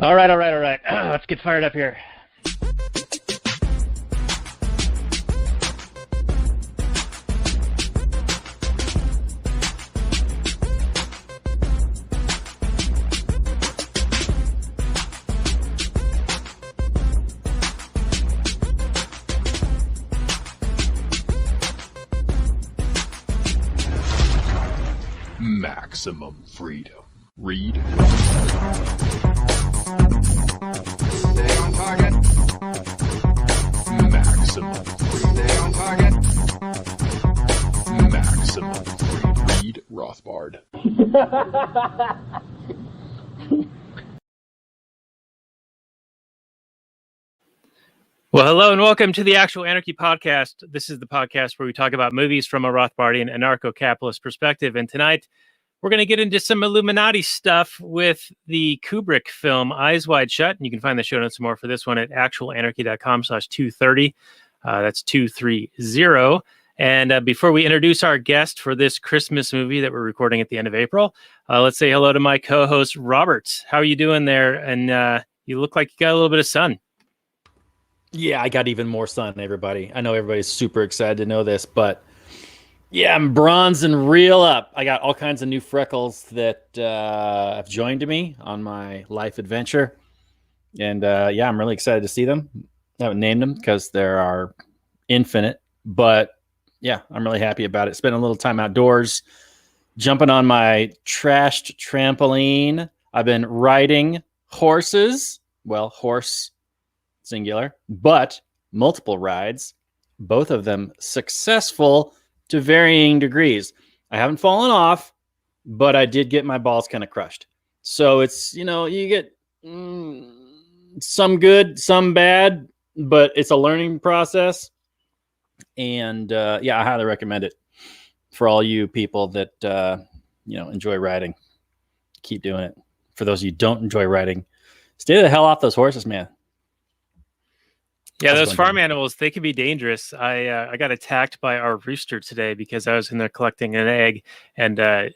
All right. Let's get fired up here. Maximum freedom. Read. Stay on target. Maximum freedom. Stay on target. Maximum freedom. Read Rothbard. Well, hello and welcome to the Actual Anarchy podcast. This is the podcast where we talk about movies from a Rothbardian anarcho-capitalist perspective. And tonight, we're going to get into some Illuminati stuff with the Kubrick film Eyes Wide Shut. And you can find the show notes and more for this one at actualanarchy.com/230. That's 230. And before we introduce our guest for this Christmas movie that we're recording at the end of April, let's say hello to my co-host, Robert. How are you doing there? And you look like you got a little bit of sun. Yeah, I got even more sun, everybody. I know everybody's super excited to know this, but yeah, I'm bronzing real up. I got all kinds of new freckles that have joined me on my life adventure. And yeah, I'm really excited to see them. I haven't named them because there are infinite, but yeah, I'm really happy about it. Spent a little time outdoors, jumping on my trashed trampoline. I've been riding horses. Well, horse singular, but multiple rides, both of them successful to varying degrees. I haven't fallen off, but I did get my balls kind of crushed. So it's, you get some good, some bad, but it's a learning process. And yeah, I highly recommend it for all you people that, enjoy riding. Keep doing it. For those of you who don't enjoy riding, stay the hell off those horses, man. Yeah, those farm animals, they can be dangerous. I got attacked by our rooster today because I was in there collecting an egg and a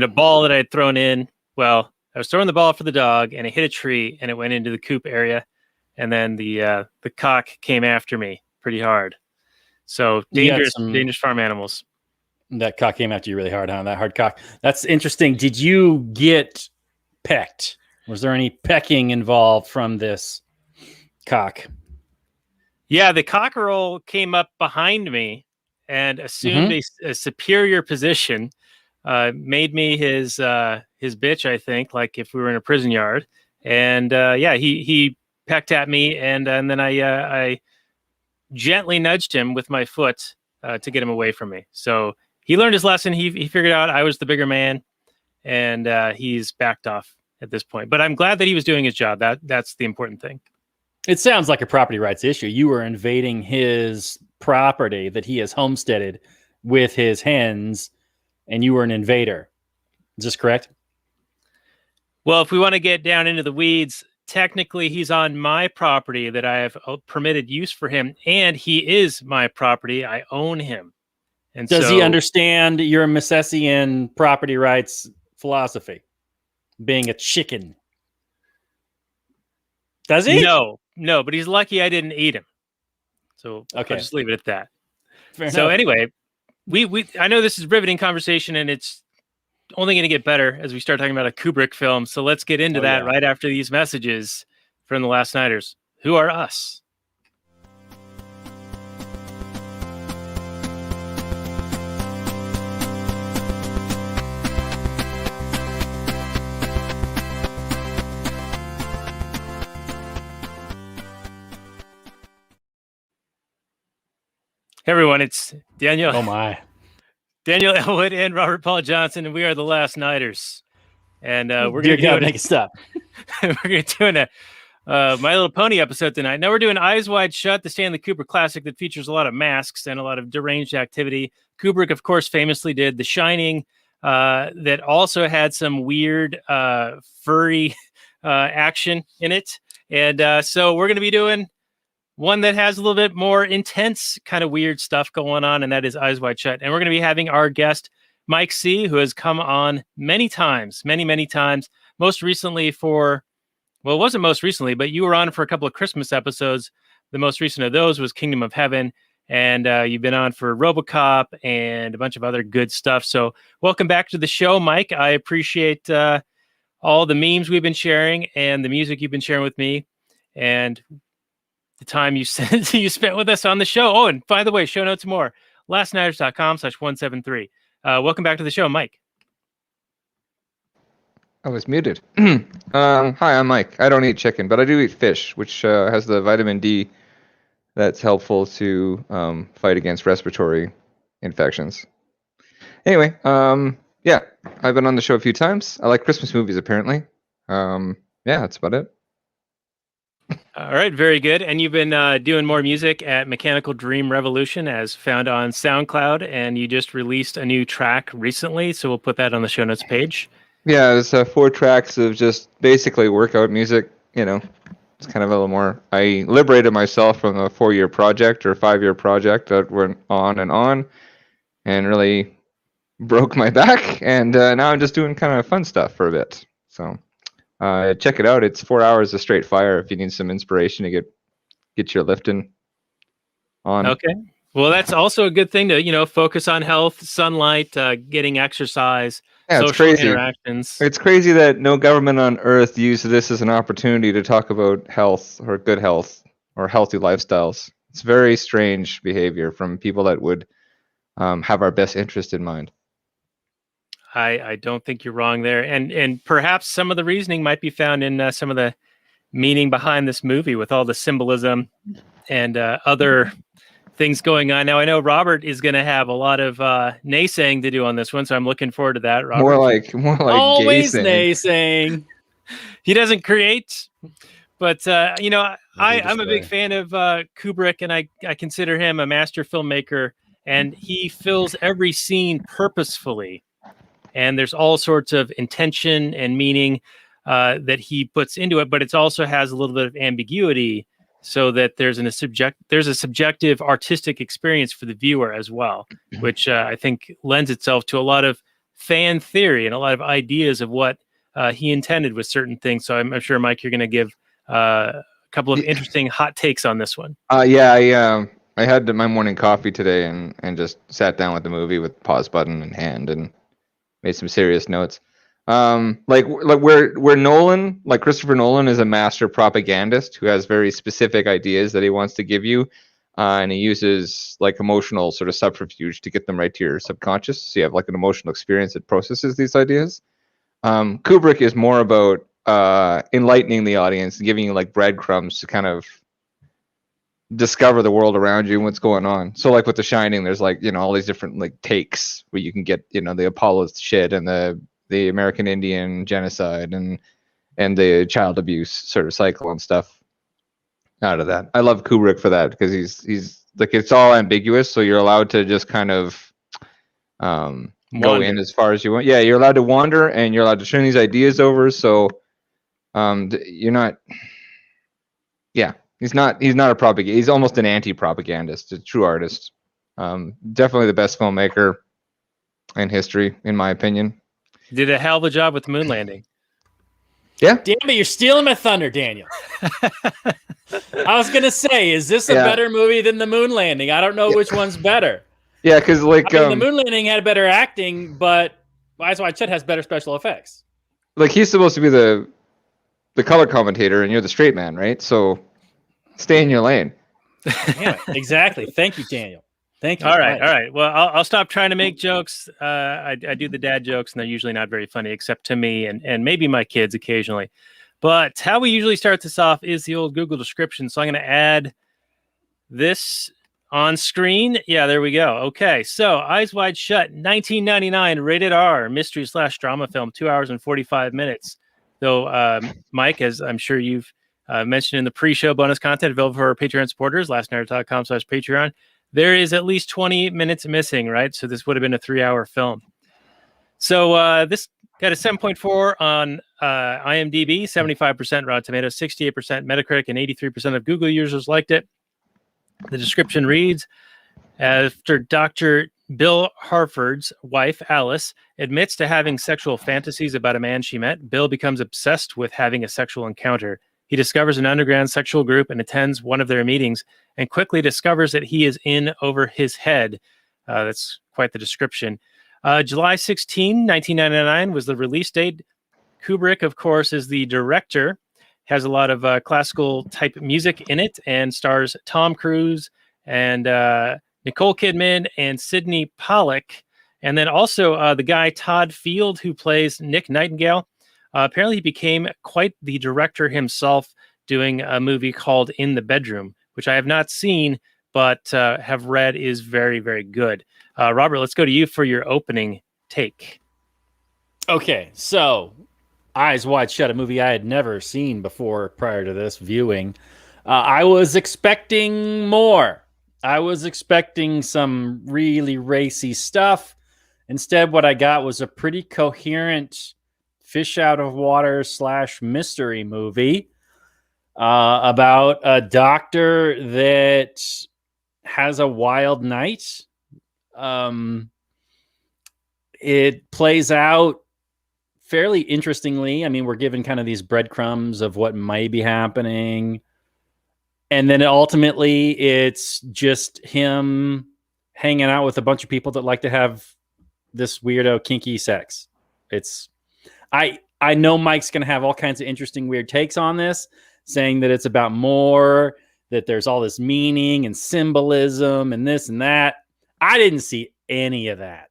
ball that I had thrown in. Well, I was throwing the ball for the dog and it hit a tree and it went into the coop area. And then the cock came after me pretty hard. So dangerous farm animals. That cock came after you really hard, huh? That hard cock. That's interesting. Did you get pecked? Was there any pecking involved from this cock? Yeah, the cockerel came up behind me and assumed a superior position, made me his bitch, I think, like if we were in a prison yard. And yeah, he pecked at me, and then I gently nudged him with my foot to get him away from me. So he learned his lesson. He figured out I was the bigger man, and he's backed off at this point. But I'm glad that he was doing his job. That's the important thing. It sounds like a property rights issue. You were invading his property that he has homesteaded with his hens, and you were an invader. Is this correct? Well, if we want to get down into the weeds, technically he's on my property that I have permitted use for him, and he is my property. I own him. And does he understand your Misesian property rights philosophy? Being a chicken. Does he? No, but he's lucky I didn't eat him. So okay. I'll just leave it at that. Fair enough. Anyway, I know this is riveting conversation, and it's only going to get better as we start talking about a Kubrick film. So let's get into that right after these messages from the Last Nighters. Who are us? Hey everyone, it's Daniel. Oh my. Daniel Elwood and Robert Paul Johnson, and we are the Last Nighters. And we're going to make it stop. We're going to do My Little Pony episode tonight. Now we're doing Eyes Wide Shut, the Stanley Kubrick classic that features a lot of masks and a lot of deranged activity. Kubrick, of course, famously did The Shining, that also had some weird furry action in it. And so we're going to be doing one that has a little bit more intense kind of weird stuff going on, and that is Eyes Wide Shut. And we're going to be having our guest, Mike C., who has come on many times, many times, most recently for Well, it wasn't most recently, but you were on for a couple of Christmas episodes. The most recent of those was Kingdom of Heaven, and you've been on for RoboCop and a bunch of other good stuff. So welcome back to the show, Mike. I appreciate all the memes we've been sharing and the music you've been sharing with me and the time you spent with us on the show. Oh, and by the way, show notes more. lastnighters.com/173. Welcome back to the show, Mike. I was muted. Hi, I'm Mike. I don't eat chicken, but I do eat fish, which has the vitamin D that's helpful to fight against respiratory infections. Anyway, yeah, I've been on the show a few times. I like Christmas movies, apparently. Yeah, that's about it. All right, very good. And you've been doing more music at Mechanical Dream Revolution, as found on SoundCloud, and you just released a new track recently, so we'll put that on the show notes page. Yeah, there's 4 tracks of just basically workout music. You know, it's kind of a little more. I liberated myself from a 4-year project or 5-year project that went on, and really broke my back. And now I'm just doing kind of fun stuff for a bit. So check it out. It's 4 hours of straight fire if you need some inspiration to get your lifting on. Okay. Well, that's also a good thing to, focus on health, sunlight, getting exercise, Yeah, it's social crazy. interactions. It's crazy that no government on earth uses this as an opportunity to talk about health or good health or healthy lifestyles. It's very strange behavior from people that would have our best interest in mind. I don't think you're wrong there. And perhaps some of the reasoning might be found in some of the meaning behind this movie with all the symbolism and other things going on. Now, I know Robert is going to have a lot of naysaying to do on this one, so I'm looking forward to that. Robert. More like Always gay naysaying. He doesn't create, but I'm a destroy. big fan of Kubrick, and I consider him a master filmmaker, and he fills every scene purposefully, and there's all sorts of intention and meaning that he puts into it, but it also has a little bit of ambiguity, so that there's a subjective artistic experience for the viewer as well, which I think lends itself to a lot of fan theory and a lot of ideas of what he intended with certain things. So I'm sure, Mike, you're going to give a couple of interesting hot takes on this one. Yeah, I had my morning coffee today and just sat down with the movie with pause button in hand and made some serious notes. Like where Nolan, like Christopher Nolan, is a master propagandist who has very specific ideas that he wants to give you, and he uses like emotional sort of subterfuge to get them right to your subconscious, so you have like an emotional experience that processes these ideas. Kubrick is more about enlightening the audience and giving you like breadcrumbs to kind of discover the world around you and what's going on. So like with The Shining, there's like, all these different like takes where you can get, the Apollo shit and the American Indian genocide and the child abuse sort of cycle and stuff out of that. I love Kubrick for that because he's like, it's all ambiguous, so you're allowed to just kind of go in as far as you want. Yeah, you're allowed to wander and you're allowed to turn these ideas over. So you're not. Yeah, he's not a propaganda. He's almost an anti-propagandist, a true artist. Definitely the best filmmaker in history, in my opinion. Did a hell of a job with the moon landing. Yeah. Damn it, you're stealing my thunder, Daniel. I was going to say, is this a better movie than the moon landing? I don't know which one's better. Yeah, because like the moon landing had better acting, but Eyes Wide Shut has better special effects. Like he's supposed to be the color commentator, and you're the straight man, right? So stay in your lane. Yeah, exactly. Thank you, Daniel. Thank you. All right. Well, I'll stop trying to make jokes. I do the dad jokes, and they're usually not very funny, except to me and maybe my kids occasionally. But how we usually start this off is the old Google description. So I'm going to add this on screen. Yeah, there we go. Okay, so Eyes Wide Shut, 1999, rated R, mystery/drama film, 2 hours and 45 minutes. Though, Mike, as I'm sure you've mentioned in the pre-show bonus content available for our Patreon supporters, lastnight.com/Patreon, there is at least 20 minutes missing, right? So this would have been a 3-hour film. So this got a 7.4 on IMDb, 75% Rotten Tomatoes, 68% Metacritic, and 83% of Google users liked it. The description reads, after Dr. Bill Harford's wife, Alice, admits to having sexual fantasies about a man she met. Bill becomes obsessed with having a sexual encounter. He discovers an underground sexual group and attends one of their meetings and quickly discovers that he is in over his head. That's quite the description. July 16, 1999 was the release date. Kubrick, of course, is the director. Has a lot of classical type music in it and stars Tom Cruise and Nicole Kidman and Sidney Pollack. And then also the guy Todd Field, who plays Nick Nightingale. Apparently he became quite the director himself, doing a movie called In the Bedroom, which I have not seen, but have read is very, very good. Robert, let's go to you for your opening take. Okay, so Eyes Wide Shut, a movie I had never seen before prior to this viewing. I was expecting more. I was expecting some really racy stuff. Instead, what I got was a pretty coherent fish out of water / mystery movie about a doctor that has a wild night. It plays out fairly interestingly. I mean, we're given kind of these breadcrumbs of what might be happening. And then ultimately it's just him hanging out with a bunch of people that like to have this weirdo kinky sex. I know Mike's going to have all kinds of interesting weird takes on this, saying that it's about more, that there's all this meaning and symbolism and this and that. I didn't see any of that.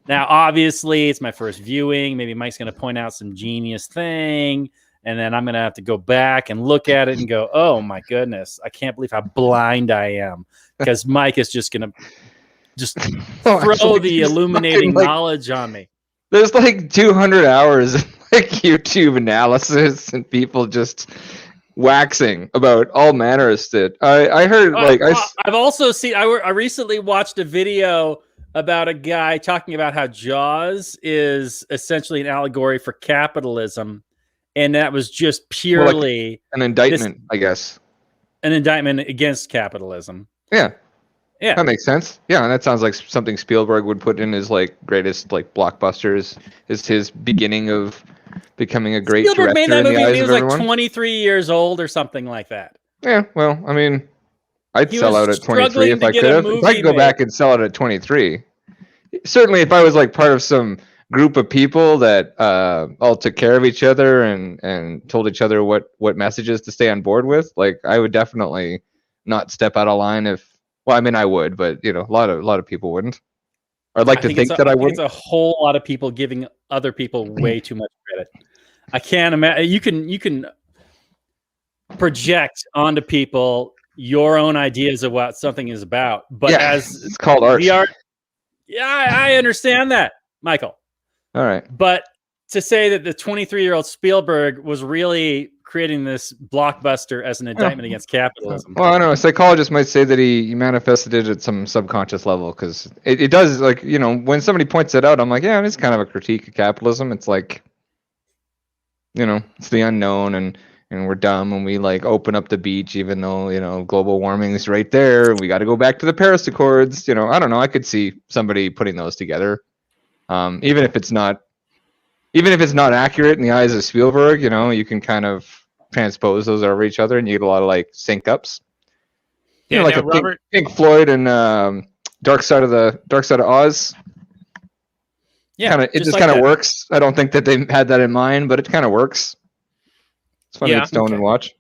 Now, obviously, it's my first viewing. Maybe Mike's going to point out some genius thing, and then I'm going to have to go back and look at it and go, oh, my goodness, I can't believe how blind I am, because Mike is just going to just throw the illuminating knowledge on me. There's like 200 hours of like YouTube analysis and people just waxing about all manner of shit. I heard I've also seen. I recently watched a video about a guy talking about how Jaws is essentially an allegory for capitalism, and that was just purely an indictment, I guess. An indictment against capitalism. Yeah. Yeah. That makes sense. Yeah, and that sounds like something Spielberg would put in his like greatest like blockbusters. Is his beginning of becoming a great Spielberg director made that in the movie when eyes he of was like everyone? 23 years old or something like that. Yeah, well, I mean, I'd He sell was out at 23 struggling if to I get could a have. If I movie could go made. back and sell it at 23. Certainly, if I was like part of some group of people that all took care of each other and told each other what messages to stay on board with, like I would definitely not step out of line if. Well, I mean, I would, but you know, a lot of people wouldn't. I'd like to think that I think wouldn't. it's a whole lot of people giving other people way too much credit. I can't imagine. You can project onto people your own ideas of what something is about, but Yeah, as it's called art. the art, yeah, I understand that, Michael. All right. But to say that the 23-year-old Spielberg was really creating this blockbuster as an indictment against capitalism. Well, I don't know. Psychologists might say that he manifested it at some subconscious level because it does, like, you know, when somebody points it out, I'm like, yeah, it's kind of a critique of capitalism. It's like, you know, it's the unknown and we're dumb and we like open up the beach even though, you know, global warming is right there. We got to go back to the Paris Accords. You know, I don't know. I could see somebody putting those together. Even if it's not accurate in the eyes of Spielberg, you know, you can kind of transpose those over each other and you get a lot of like sync ups. Yeah, You know, like now, a Robert, Pink Floyd and Dark Side of Oz. Yeah, It just kind of works. I don't think that they had that in mind, but it kind of works. It's fun to get stoned and watch.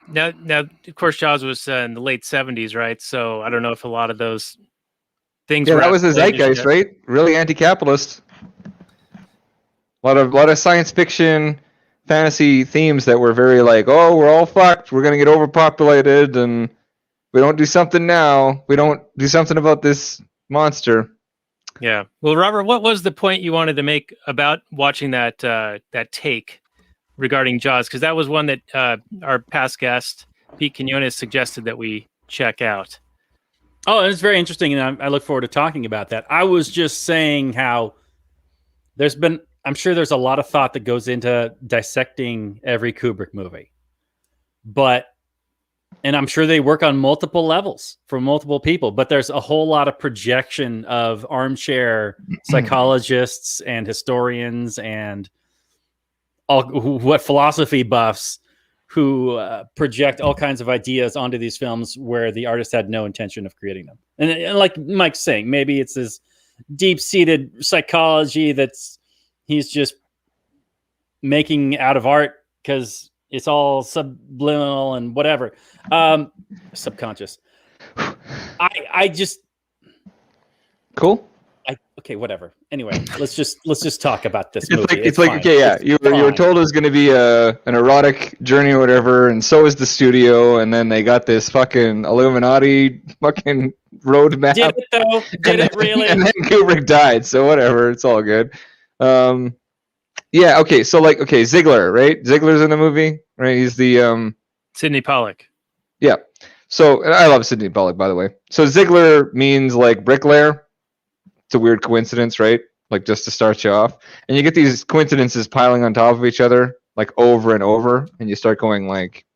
Now, of course, Jaws was in the late 70s, right? So I don't know if a lot of those things. Yeah, were that was the at play zeitgeist, just right? Really anti-capitalist. A lot of science fiction, fantasy themes that were very like, oh, we're all fucked. We're gonna get overpopulated, and we don't do something now. We don't do something about this monster. Yeah. Well, Robert, what was the point you wanted to make about watching that take regarding Jaws? Because that was one that our past guest Pete Quinones suggested that we check out. Oh, it's very interesting, and I look forward to talking about that. I was just saying how I'm sure there's a lot of thought that goes into dissecting every Kubrick movie. But And I'm sure they work on multiple levels for multiple people, but there's a whole lot of projection of armchair psychologists and historians and what philosophy buffs who project all kinds of ideas onto these films where the artist had no intention of creating them. And like Mike's saying, maybe it's this deep-seated psychology that's he's just making out of art because it's all subliminal and whatever. Subconscious. I just Cool. okay, whatever. Anyway, let's just talk about this It's movie. like it's like fine. okay, yeah. It's You were fine. told it was going to be an erotic journey or whatever, and so is the studio, and then they got this fucking Illuminati fucking roadmap. Did it though? Did it really? And then Kubrick died, so whatever. It's all good. Yeah. Okay. So okay, Ziegler, right? Ziegler's in the movie, right? He's the Sidney Pollack. Yeah. So and I love Sidney Pollack, by the way. So Ziegler means like bricklayer. It's a weird coincidence, right? Like just to start you off, and you get these coincidences piling on top of each other, like over and over, and you start going like,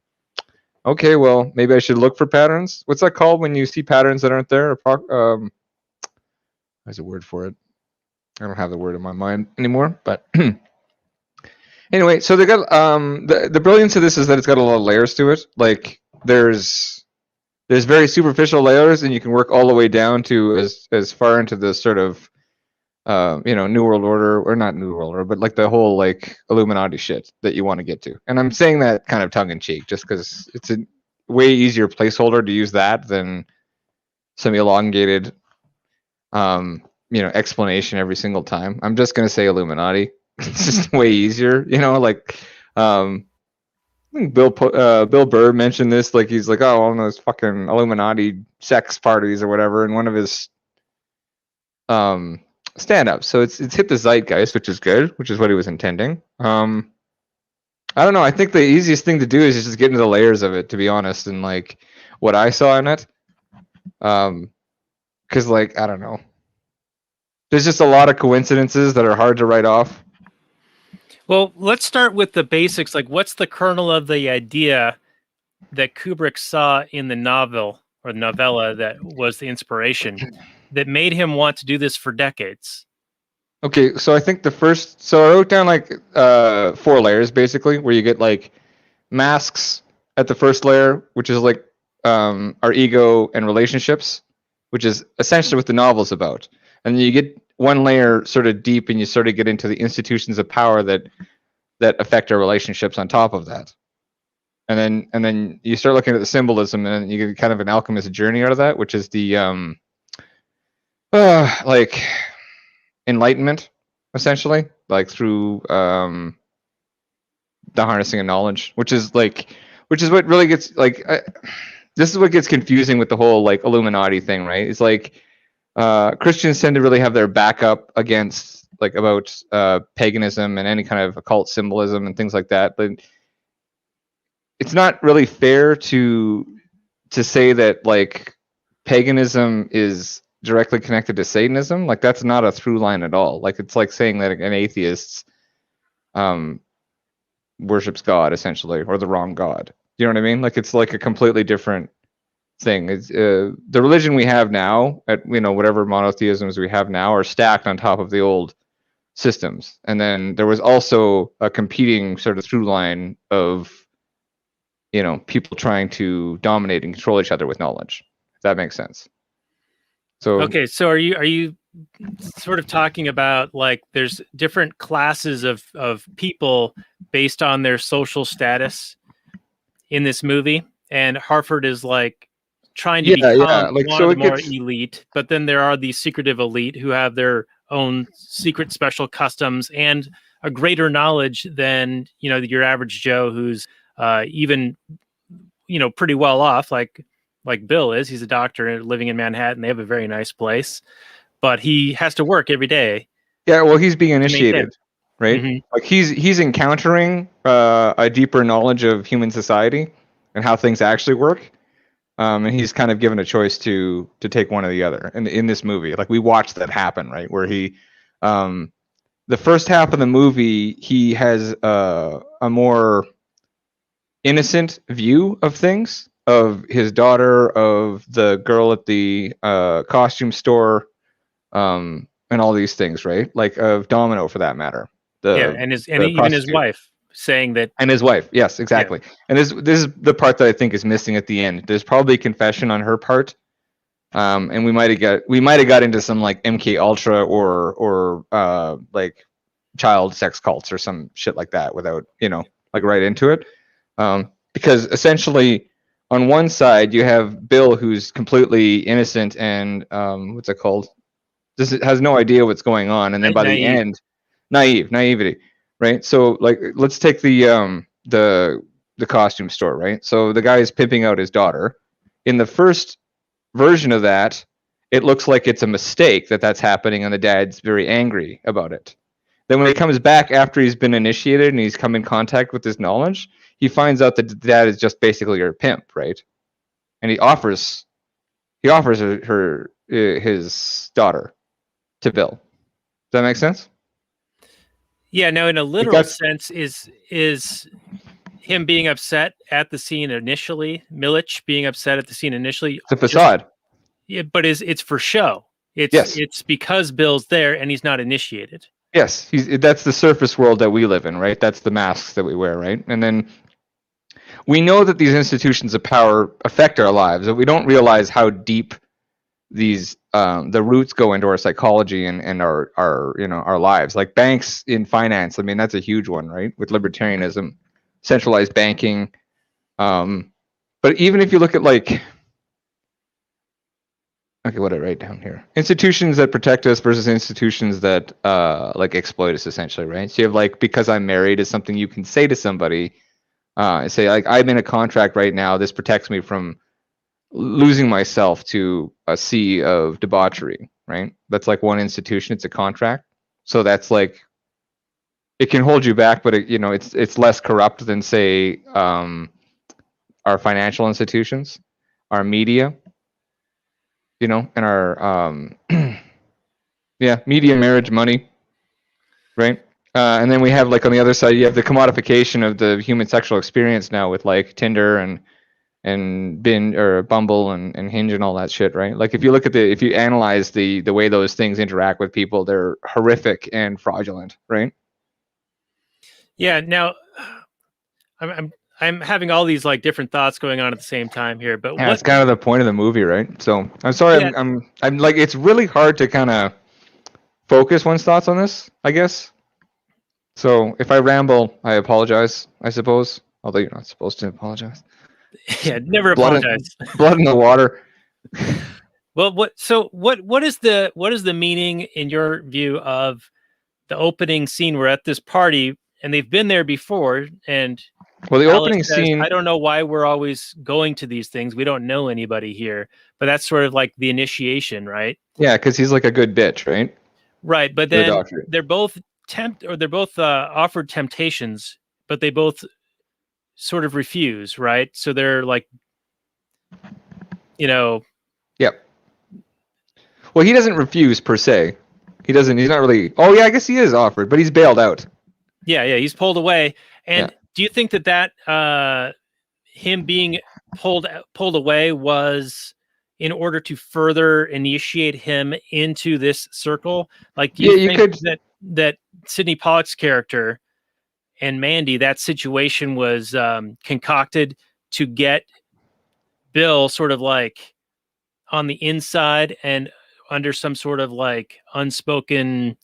okay, well, maybe I should look for patterns. What's that called when you see patterns that aren't there? There's a word for it. I don't have the word in my mind anymore, but anyway, so they got the brilliance of this is that it's got a lot of layers to it. Like there's very superficial layers, and you can work all the way down to as far into the sort of New World Order, or not New World Order, but like the whole like Illuminati shit that you want to get to. And I'm saying that kind of tongue in cheek, just because it's a way easier placeholder to use that than some elongated explanation every single time. I'm just gonna say Illuminati. It's just way easier, like I think Bill Burr mentioned this, like he's like, oh, all those fucking Illuminati sex parties or whatever in one of his stand-ups. So it's hit the zeitgeist, which is good, which is what he was intending. I don't know, I think the easiest thing to do is just get into the layers of it, to be honest, and like what I saw in it. Because like I don't know, there's just a lot of coincidences that are hard to write off. Well, let's start with the basics. Like, what's the kernel of the idea that Kubrick saw in the novel or novella that was the inspiration that made him want to do this for decades? Okay, so I think so I wrote down like 4 layers basically, where you get like masks at the first layer, which is like our ego and relationships, which is essentially what the novel's about. And then you get one layer sort of deep, and you sort of get into the institutions of power that affect our relationships on top of that. And then you start looking at the symbolism, and you get kind of an alchemist journey out of that, which is the like enlightenment, essentially, like through the harnessing of knowledge, which is what really gets like this is what gets confusing with the whole like Illuminati thing, right? It's like Christians tend to really have their backup against like about paganism and any kind of occult symbolism and things like that, but it's not really fair to say that like paganism is directly connected to Satanism. Like that's not a through line at all. Like it's like saying that an atheist worships God essentially, or the wrong God. You know what I mean? Like it's like a completely different thing. It's the religion we have now, at whatever monotheisms we have now, are stacked on top of the old systems. And then there was also a competing sort of through line of people trying to dominate and control each other with knowledge, if that makes sense. So okay, so are you sort of talking about like there's different classes of people based on their social status in this movie, and Harford is like trying to become like one so of the it more gets elite, but then there are these secretive elite who have their own secret special customs and a greater knowledge than your average Joe, who's even pretty well off, like Bill is. He's a doctor living in Manhattan. They have a very nice place, but he has to work every day. Yeah, well, he's being initiated, right? Mm-hmm. Like he's encountering a deeper knowledge of human society and how things actually work. And he's kind of given a choice to take one or the other. And in this movie, like we watched that happen, right? Where he, the first half of the movie, he has a more innocent view of things, of his daughter, of the girl at the costume store, and all these things, right? Like of Domino, for that matter. Yeah, and even his prostitute. wife saying that. And his wife, yes, exactly. And this is the part that I think is missing at the end. There's probably confession on her part, and we might have got into some like MK Ultra or like child sex cults or some shit like that without like right into it, because essentially on one side you have Bill, who's completely innocent and what's it called? Has no idea what's going on, and then by the end, naivety. Right, so like let's take the costume store, right? So the guy is pimping out his daughter. In the first version of that, it looks like it's a mistake that's happening, and the dad's very angry about it. Then when he comes back after he's been initiated and he's come in contact with this knowledge, he finds out that the dad is just basically your pimp, right? And he offers her his daughter to Bill. Does that make sense? Yeah, no, in a literal sense, is him being upset at the scene initially, Milich being upset at the scene initially. It's a facade. Yeah, but it's for show. It's because Bill's there and he's not initiated. Yes, that's the surface world that we live in, right? That's the masks that we wear, right? And then we know that these institutions of power affect our lives, but we don't realize how deep these the roots go into our psychology and our lives. Like banks in finance, I mean, that's a huge one, right? With libertarianism, centralized banking. But even if you look at like, okay, what did I write down here? Institutions that protect us versus institutions that like exploit us, essentially, right? So you have like, because I'm married is something you can say to somebody, and say like, I'm in a contract right now. This protects me from losing myself to a sea of debauchery, right? That's like one institution. It's a contract. So that's like, it can hold you back, but it's less corrupt than say our financial institutions, our media, and our media, marriage, money, right? And then we have like on the other side, you have the commodification of the human sexual experience now with like Tinder and Bin or Bumble and Hinge and all that shit, right? Like if you analyze the way those things interact with people, they're horrific and fraudulent, right? Yeah. Now, I'm having all these like different thoughts going on at the same time here, but it's kind of the point of the movie, right? So I'm sorry, yeah. I'm like, it's really hard to kind of focus one's thoughts on this, I guess. So if I ramble, I apologize, I suppose. Although you're not supposed to apologize. Yeah, never apologize. Blood in the water. Well, what is the meaning in your view of the opening scene? We're at this party and they've been there before, and the Alice opening says, scene, I don't know why we're always going to these things. We don't know anybody here, but that's sort of like the initiation, right? Yeah, because he's like a good bitch, right? Right, but then they're both offered temptations, but they both sort of refuse, right? So they're like, Yep. Well, he doesn't refuse per se. He's not really. Oh yeah, I guess he is offered, but he's bailed out. Yeah, he's pulled away. And do you think that him being pulled away was in order to further initiate him into this circle? Like, do you think that Sidney Pollack's character and Mandy, that situation was concocted to get Bill sort of like on the inside and under some sort of like unspoken,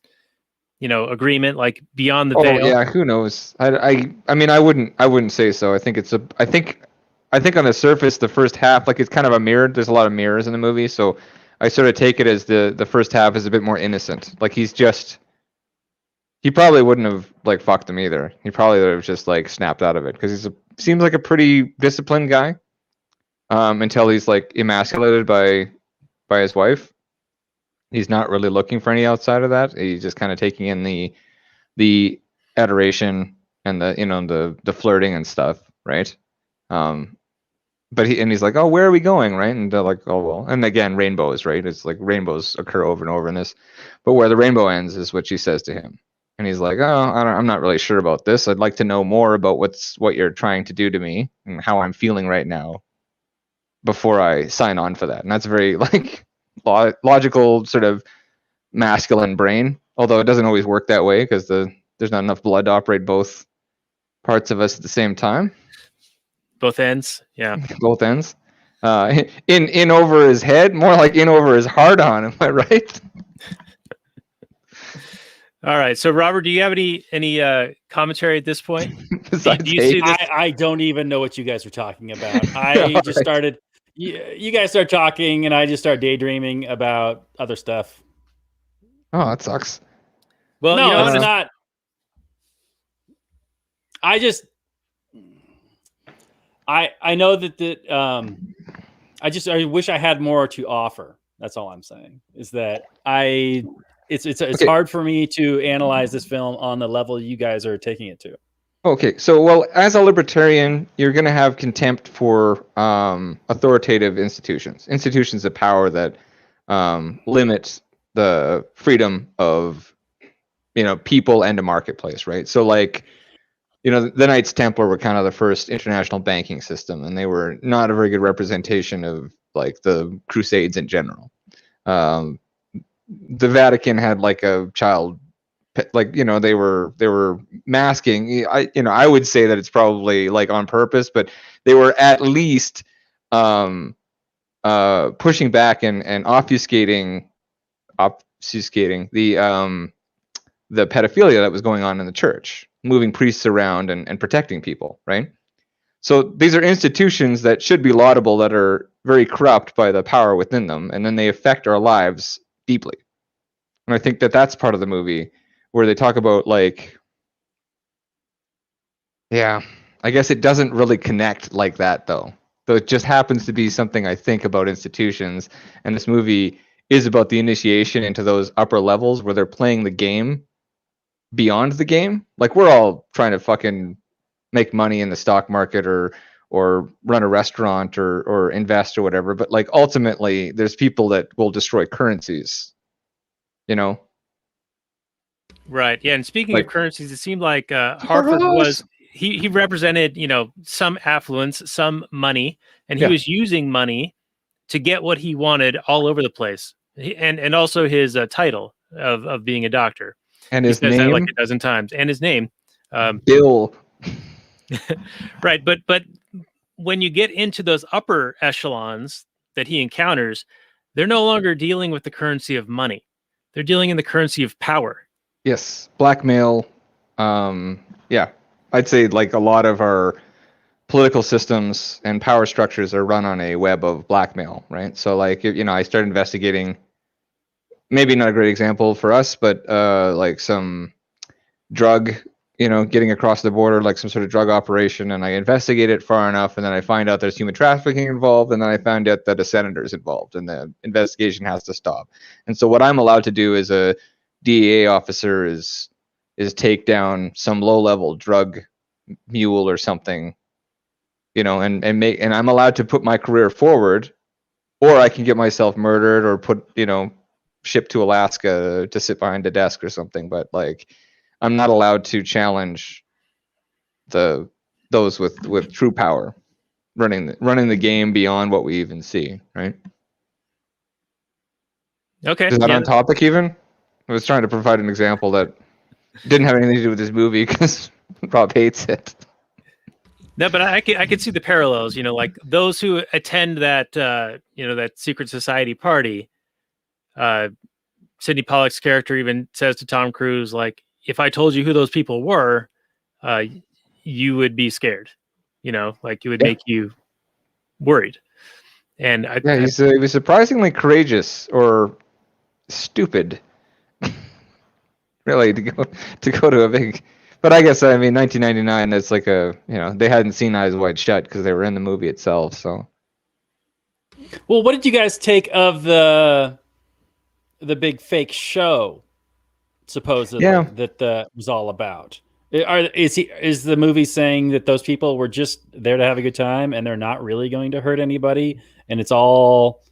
agreement, like beyond the veil? Oh yeah, who knows? I mean, I wouldn't say so. I think on the surface, the first half, like it's kind of a mirror. There's a lot of mirrors in the movie, so I sort of take it as the first half is a bit more innocent. Like he probably wouldn't have like fucked him either. He probably would have just like snapped out of it because seems like a pretty disciplined guy, until he's like emasculated by his wife. He's not really looking for any outside of that. He's just kind of taking in the adoration and the flirting and stuff, right? But he's like, oh, where are we going, right? And they're like, oh well. And again, rainbows, right? It's like rainbows occur over and over in this, but where the rainbow ends is what she says to him, and he's like, oh, I'm not really sure about this. I'd like to know more about what you're trying to do to me and how I'm feeling right now. before I sign on for that. And that's very like logical sort of masculine brain, although it doesn't always work that way because there's not enough blood to operate both parts of us at the same time. Both ends, yeah. Both ends. In over his head, more like in over his heart on. Am I right? All right. So, Robert, do you have any commentary at this point? Besides do you see hate? this? I don't even know what you guys are talking about. I just started. You guys start talking, and I just start daydreaming about other stuff. Oh, that sucks. Well, No, you know, it's not. I just. I know that I wish I had more to offer. That's all I'm saying. Is that it's Okay. hard for me to analyze this film on the level you guys are taking it to. Okay, so well, as a libertarian, you're going to have contempt for authoritative institutions of power that limit the freedom of people and a marketplace, right? So like, the Knights Templar were kind of the first international banking system, and they were not a very good representation of like the Crusades in general. The Vatican had like a child, like they were masking. I would say that it's probably like on purpose, but they were at least pushing back and obfuscating the pedophilia that was going on in the church, moving priests around and protecting people, right? So these are institutions that should be laudable that are very corrupt by the power within them, and then they affect our lives deeply. And I think that that's part of the movie where they talk about like, yeah, I guess it doesn't really connect like that though. Though it just happens to be something I think about institutions, and this movie is about the initiation into those upper levels where they're playing the game beyond the game. Like we're all trying to fucking make money in the stock market or run a restaurant or invest or whatever, but like ultimately there's people that will destroy currencies, right. Yeah. And speaking Like- of currencies, it seemed like Hartford was he represented some affluence, some money, and he Yeah. was using money to get what he wanted all over the place, and also his title of being a doctor. and He his says that name like a dozen times, and his name. Bill. Right, but when you get into those upper echelons that he encounters, they're no longer dealing with the currency of money. They're dealing in the currency of power. Yes, blackmail. Yeah, I'd say like a lot of our political systems and power structures are run on a web of blackmail, right? So like, I started investigating, maybe not a great example for us, but like some drug, getting across the border, like some sort of drug operation, and I investigate it far enough, and then I find out there's human trafficking involved, and then I found out that a senator is involved, and the investigation has to stop. And so what I'm allowed to do as a DEA officer is take down some low-level drug mule or something, and I'm allowed to put my career forward, or I can get myself murdered or shipped to Alaska to sit behind a desk or something. But like, I'm not allowed to challenge those with true power, running the game beyond what we even see, right? Okay. Is that yeah. on topic even? I was trying to provide an example that didn't have anything to do with this movie because Rob hates it. No, but I could see the parallels. Like those who attend that that secret society party. Sidney Pollack's character even says to Tom Cruise, like, if I told you who those people were, you would be scared. Like it would make you worried. And he was surprisingly courageous or stupid, really, to go to a big. But I guess 1999. That's like they hadn't seen Eyes Wide Shut because they were in the movie itself. So, Well, what did you guys take of the big fake show, supposedly, that was all about? Is the movie saying that those people were just there to have a good time and they're not really going to hurt anybody, and it's all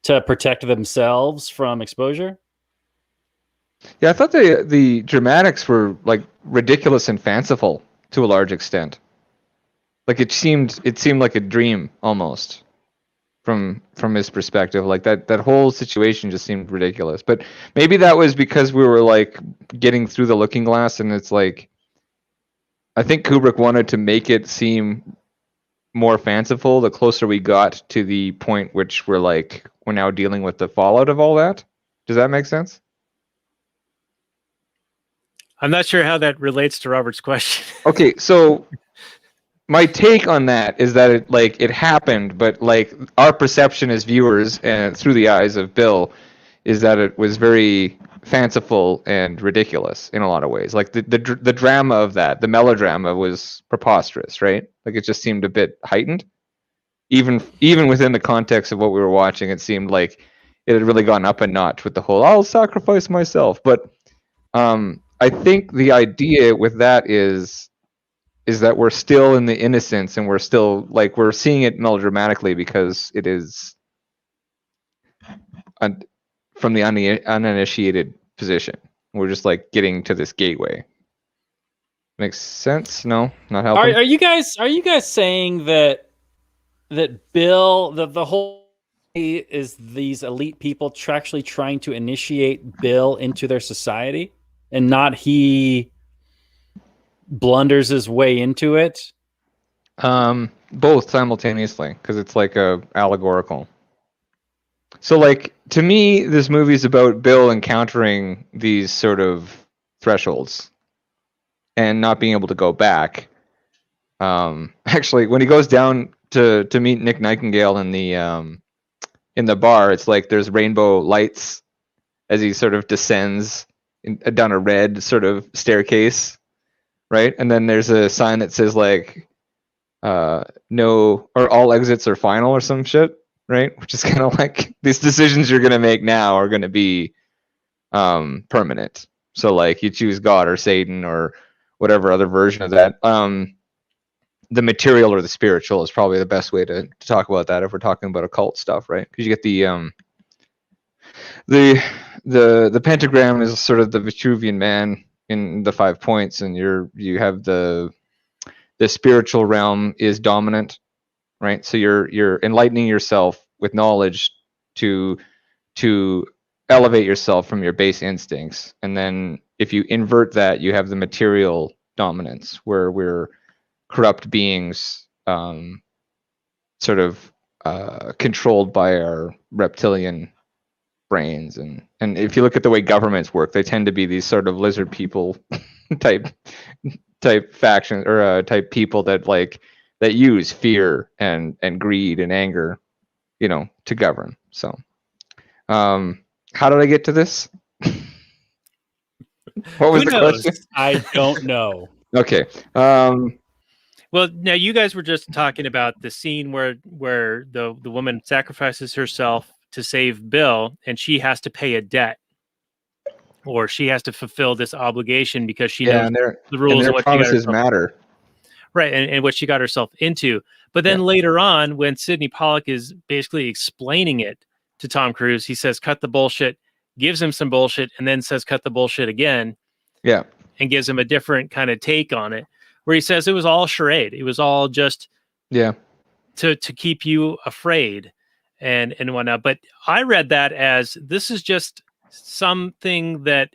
to protect themselves from exposure? Yeah, I thought the dramatics were like ridiculous and fanciful to a large extent. Like it seemed like a dream almost. from his perspective. Like that whole situation just seemed ridiculous. But maybe that was because we were like getting through the looking glass, and it's like I think Kubrick wanted to make it seem more fanciful the closer we got to the point which we're now dealing with the fallout of all that. Does that make sense? I'm not sure how that relates to Robert's question. Okay, so my take on that is that it happened, but like our perception as viewers and through the eyes of Bill is that it was very fanciful and ridiculous in a lot of ways. Like the drama of that, the melodrama was preposterous, right? Like it just seemed a bit heightened. Even within the context of what we were watching, it seemed like it had really gone up a notch with the whole "I'll sacrifice myself." But I think the idea with that is that we're still in the innocence, and we're still like we're seeing it melodramatically because it is from the uninitiated position. We're just like getting to this gateway. Makes sense? No, not helping. Are you guys saying that Bill the whole is these elite people actually trying to initiate Bill into their society, and not he blunders his way into it? Both simultaneously, because it's like a allegorical. So like to me, this movie is about Bill encountering these sort of thresholds and not being able to go back. Actually, when he goes down to meet Nick Nightingale in the bar, it's like there's rainbow lights as he sort of descends down a red sort of staircase, right? And then there's a sign that says like no, or all exits are final or some shit, right? Which is kind of like these decisions you're gonna make now are gonna be permanent. So like you choose God or Satan or whatever other version of that. The material or the spiritual is probably the best way to talk about that if we're talking about occult stuff, right? Because you get the pentagram is sort of the Vitruvian man in the 5 points, and you have the spiritual realm is dominant, right? So you're enlightening yourself with knowledge to elevate yourself from your base instincts, and then if you invert that, you have the material dominance where we're corrupt beings, sort of controlled by our reptilian brains, and if you look at the way governments work, they tend to be these sort of lizard people type factions or type people that use fear and greed and anger, to govern. So, how did I get to this? What was Who the knows? question? I don't know. Okay. Well, now you guys were just talking about the scene where the woman sacrifices herself to save Bill, and she has to pay a debt, or she has to fulfill this obligation because she knows and the rules their and what she got promises herself, matter. right, and what she got herself into. But then later on, when Sidney Pollack is basically explaining it to Tom Cruise, he says, "Cut the bullshit," gives him some bullshit, and then says, "Cut the bullshit" again. Yeah. And gives him a different kind of take on it, where he says it was all charade. It was all just to keep you afraid and whatnot. But I read that as this is just something that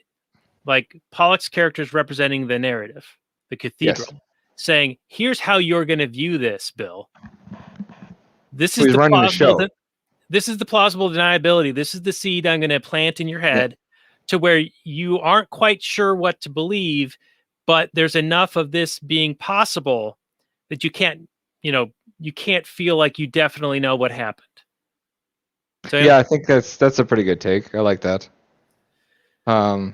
like Pollack's character is representing the narrative, the cathedral, saying, here's how you're going to view this, Bill. This is running the show. This is the plausible deniability. This is the seed I'm going to plant in your head to where you aren't quite sure what to believe, but there's enough of this being possible that you can't feel like you definitely know what happened. So I think that's a pretty good take. I like that. So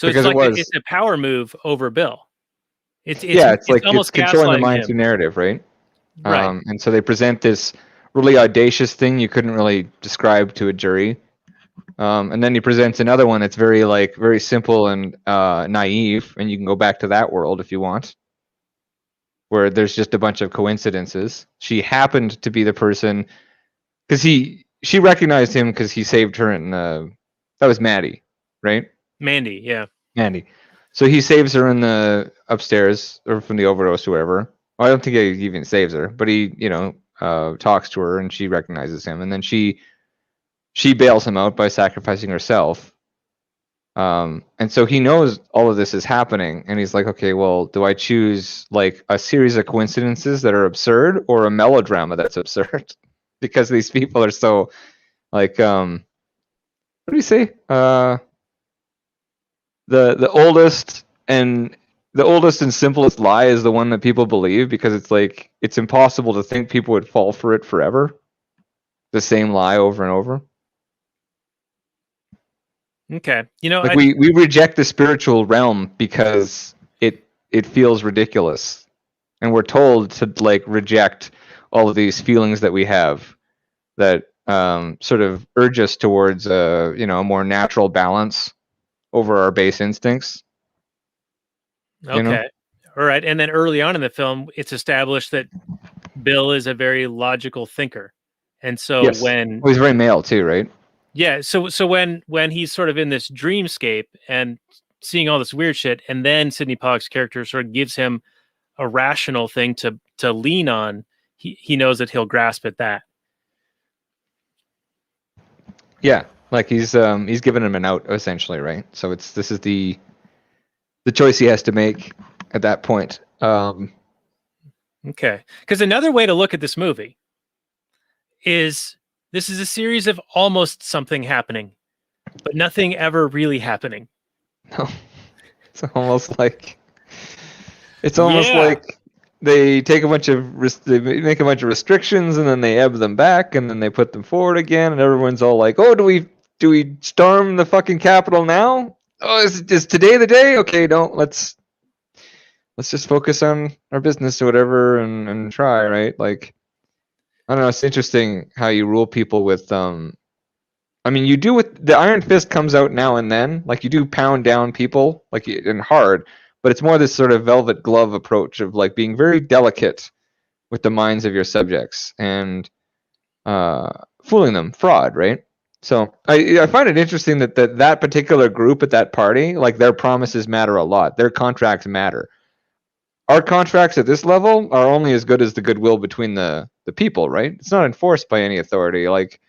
it's like it's a power move over Bill. It's controlling the mind through narrative, right? Right. And so they present this really audacious thing you couldn't really describe to a jury. And then he presents another one that's very simple and naive, and you can go back to that world if you want, where there's just a bunch of coincidences. She happened to be the person because she recognized him because he saved her in that was Maddie, right? Mandy, yeah. Mandy. So he saves her in the upstairs or from the overdose or whatever. Well, I don't think he even saves her, but he talks to her and she recognizes him, and then she bails him out by sacrificing herself. And so he knows all of this is happening, and he's like, okay, well, do I choose like a series of coincidences that are absurd or a melodrama that's absurd? Because these people are so like, what do you say? The oldest and simplest lie is the one that people believe, because it's like it's impossible to think people would fall for it forever. The same lie over and over. Okay. You know, Like we reject the spiritual realm because it feels ridiculous, and we're told to like reject all of these feelings that we have that sort of urge us towards a more natural balance over our base instincts. okay. All right. And then early on in the film, it's established that Bill is a very logical thinker. And so Yes. when Well, he's very male too, right? yeah, so when he's sort of in this dreamscape and seeing all this weird shit, and then Sidney Pollack's character sort of gives him a rational thing to lean on, he knows that he'll grasp at that. Yeah, like he's given him an out essentially, right? So this is the choice he has to make at that point. Okay. Because another way to look at this movie is this is a series of almost something happening, but nothing ever really happening. No, it's almost like they take a bunch of they make a bunch of restrictions, and then they ebb them back, and then they put them forward again, and everyone's all like, "Oh, do we storm the fucking Capitol now? Oh, is today the day? Okay, don't let's just focus on our business or whatever, and try, right? Like, I don't know. It's interesting how you rule people with I mean, you do with the Iron Fist comes out now and then. Like, you do pound down people like and hard, but it's more this sort of velvet glove approach of like being very delicate with the minds of your subjects and fooling them, fraud, right? So I find it interesting that particular group at that party, like their promises matter a lot. Their contracts matter. Our contracts at this level are only as good as the goodwill between the people, right? It's not enforced by any authority. Like,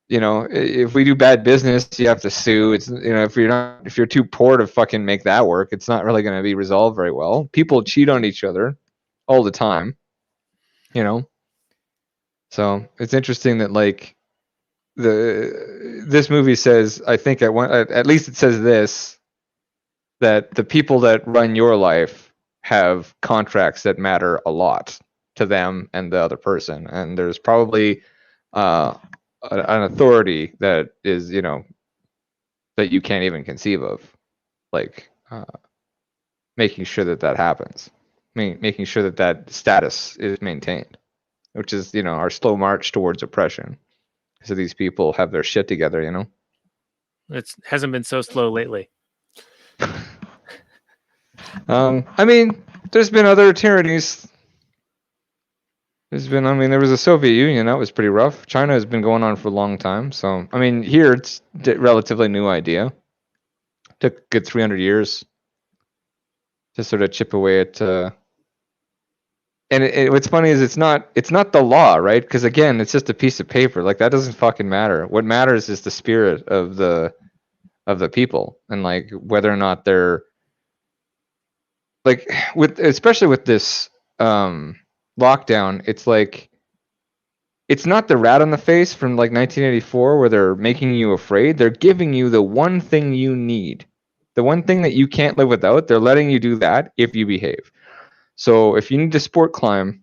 if we do bad business, you have to sue. It's if you're too poor to fucking make that work, it's not really going to be resolved very well. People cheat on each other all the time, So it's interesting that like this movie says, I think at least it says this, that the people that run your life have contracts that matter a lot to them and the other person, and there's probably an authority that is that you can't even conceive of, like making sure that happens. Making sure that status is maintained, which is our slow march towards oppression. So these people have their shit together, It hasn't been so slow lately. I mean, there's been other tyrannies. There was the Soviet Union, that was pretty rough. China has been going on for a long time. So, I mean, here it's a relatively new idea. Took a good 300 years to sort of chip away at. And what's funny is it's not the law, right? Because again, it's just a piece of paper. Like, that doesn't fucking matter. What matters is the spirit of the people, and like whether or not they're like especially with this lockdown, it's like it's not the rat on the face from like 1984 where they're making you afraid. They're giving you the one thing you need, the one thing that you can't live without. They're letting you do that if you behave. So if you need to sport climb,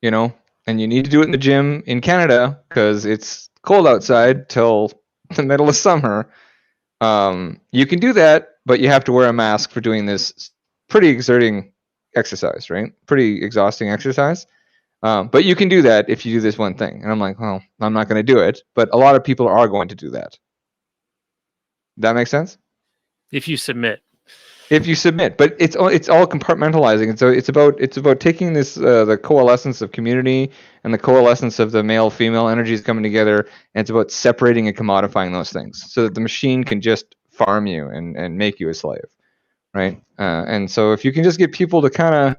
and you need to do it in the gym in Canada because it's cold outside till the middle of summer, you can do that, but you have to wear a mask for doing this pretty exerting exercise, right? Pretty exhausting exercise. But you can do that if you do this one thing. And I'm like, well, I'm not going to do it. But a lot of people are going to do that. That makes sense? If you submit. But it's all compartmentalizing. And so it's about taking this the coalescence of community and the coalescence of the male female energies coming together, and it's about separating and commodifying those things so that the machine can just farm you and make you a slave, right? And so if you can just get people to kind of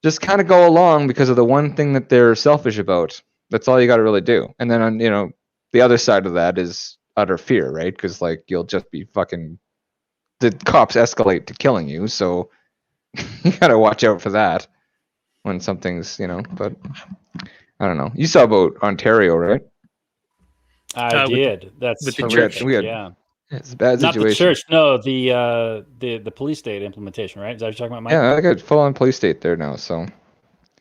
just kind of go along because of the one thing that they're selfish about. That's all you got to really do. And then on the other side of that is utter fear, right? Because like you'll just be fucking the cops escalate to killing you, so you got to watch out for that when something's but I don't know. You saw about Ontario, right? I with did. That's with the horrific, church. We had yeah. It's a bad Not situation. the church, no, the police state implementation, right? Is that what you're talking about, Mike? Yeah, I got full on police state there now. So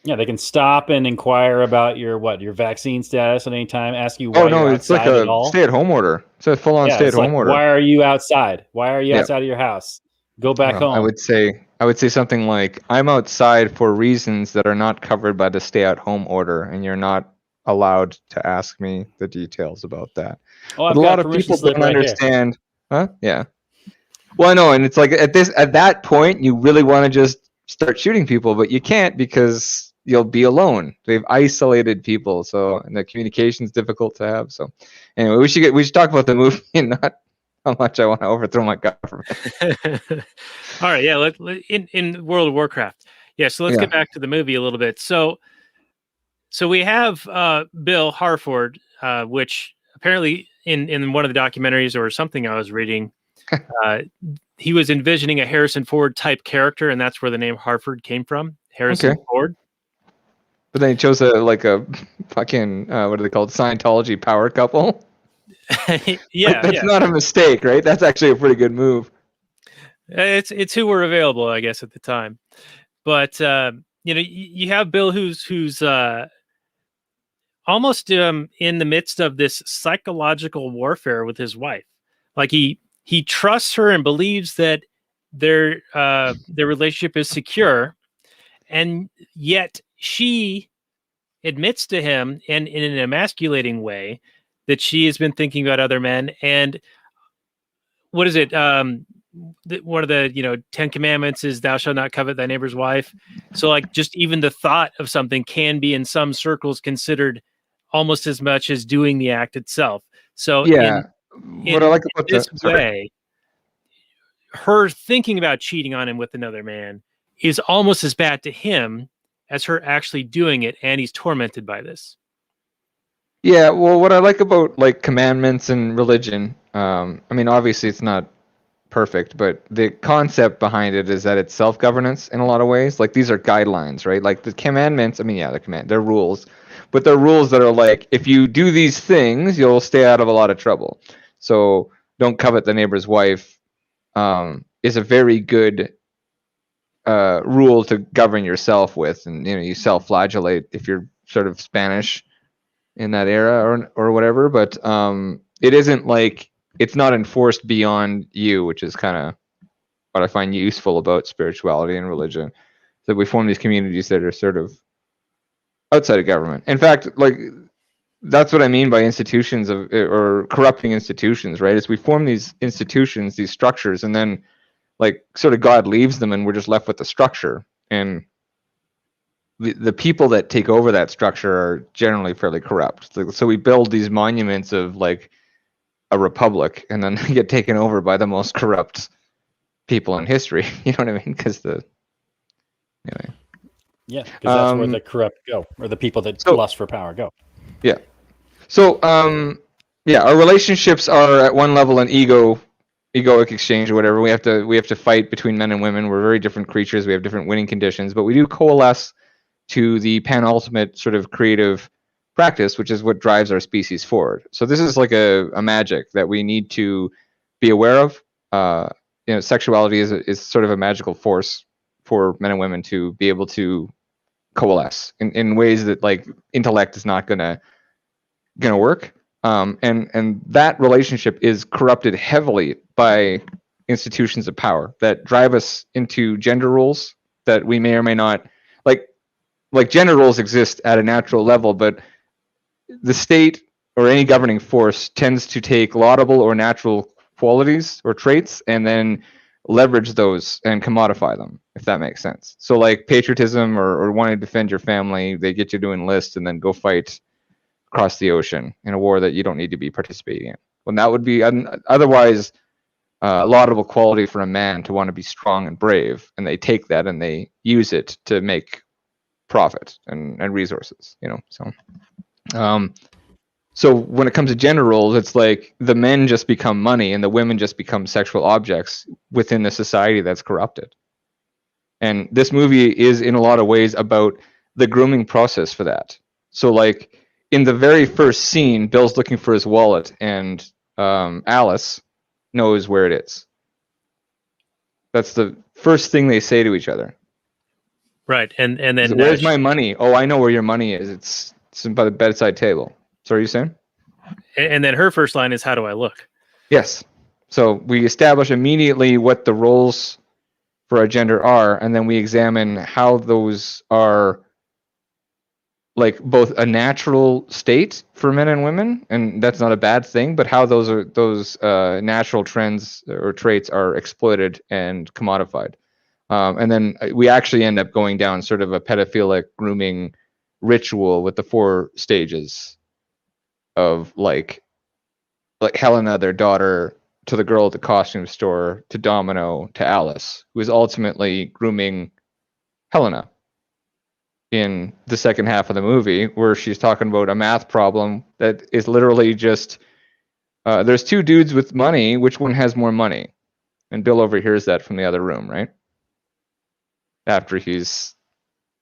Yeah, they can stop and inquire about your vaccine status at any time, ask you why oh no, you're it's like outside at a all. stay-at-home order. It's a full-on Yeah, it's stay-at-home like, order. why are you outside? Why are you Yeah. outside of your house? Go back home. I would say something like, I'm outside for reasons that are not covered by the stay-at-home order, and you're not allowed to ask me the details about that. Oh, But I've a got lot a of permission people slip don't right here. understand. Huh? Yeah. Well, I know, and it's like at that point, you really want to just start shooting people, but you can't because you'll be alone. They've isolated people, so and the communication's difficult to have. So, anyway, we should talk about the movie and not how much I want to overthrow my government. All right, yeah. In World of Warcraft, yeah. So let's Yeah. get back to the movie a little bit. So we have Bill Harford, which apparently in one of the documentaries or something I was reading, he was envisioning a Harrison Ford type character, and that's where the name Harford came from. Harrison Okay. Ford. But then he chose a fucking what are they called? Scientology power couple. Yeah, That's yeah. not a mistake, right? That's actually a pretty good move. It's who were available, I guess, at the time. But you have Bill who's almost in the midst of this psychological warfare with his wife. Like he trusts her and believes that their relationship is secure, and yet she admits to him, and in an emasculating way, that she has been thinking about other men. And what is it? One of the 10 commandments is thou shalt not covet thy neighbor's wife. So like just even the thought of something can be in some circles considered almost as much as doing the act itself. So Yeah. What I like in about this sorry. way, her thinking about cheating on him with another man is almost as bad to him as her actually doing it, and he's tormented by this. Yeah, well, what I like about like commandments and religion, I mean, obviously it's not perfect, but the concept behind it is that it's self-governance in a lot of ways. Like these are guidelines, right? Like the commandments, I mean, yeah, they're rules, but they're rules that are like, if you do these things, you'll stay out of a lot of trouble. So don't covet the neighbor's wife is a very good rule to govern yourself with, and you self-flagellate if you're sort of Spanish in that era or whatever, but it isn't like it's not enforced beyond you, which is kind of what I find useful about spirituality and religion, that we form these communities that are sort of outside of government. In fact, like that's what I mean by institutions or corrupting institutions, right? Is we form these institutions, these structures, and then like sort of God leaves them and we're just left with the structure, and the people that take over that structure are generally fairly corrupt. So we build these monuments of like a republic, and then they get taken over by the most corrupt people in history. You know what I mean? Because anyway. Yeah, because that's where the corrupt go, or the people that lust for power go. Yeah. So yeah, our relationships are at one level an egoic exchange or whatever. We have to fight between men and women. We're very different creatures. We have different winning conditions, but we do coalesce to the penultimate sort of creative practice, which is what drives our species forward. So this is like a magic that we need to be aware of. Sexuality is sort of a magical force for men and women to be able to coalesce in ways that like intellect is not gonna work. And that relationship is corrupted heavily by institutions of power that drive us into gender roles that we may or may not like gender roles exist at a natural level, but the state or any governing force tends to take laudable or natural qualities or traits and then leverage those and commodify them, if that makes sense. So like patriotism or wanting to defend your family, they get you to enlist and then go fight across the ocean in a war that you don't need to be participating in. When that would be otherwise laudable quality for a man to want to be strong and brave, and they take that and they use it to make profit and resources, so when it comes to gender roles, it's like the men just become money and the women just become sexual objects within a society that's corrupted. And this movie is in a lot of ways about the grooming process for that. So like in the very first scene, Bill's looking for his wallet and Alice knows where it is. That's the first thing they say to each other. Right. And then Where's my money? Oh, I know where your money is. It's by the bedside table. So are you saying? and then her first line is, "How do I look?" Yes. So we establish immediately what the roles for a gender are, and then we examine how those are like both a natural state for men and women, and that's not a bad thing, but how those natural trends or traits are exploited and commodified. And then we actually end up going down sort of a pedophilic grooming ritual with the 4 stages of like Helena, their daughter, to the girl at the costume store, to Domino, to Alice, who is ultimately grooming Helena in the second half of the movie, where she's talking about a math problem that is literally just there's 2 dudes with money, which one has more money? And Bill overhears that from the other room, right? After he's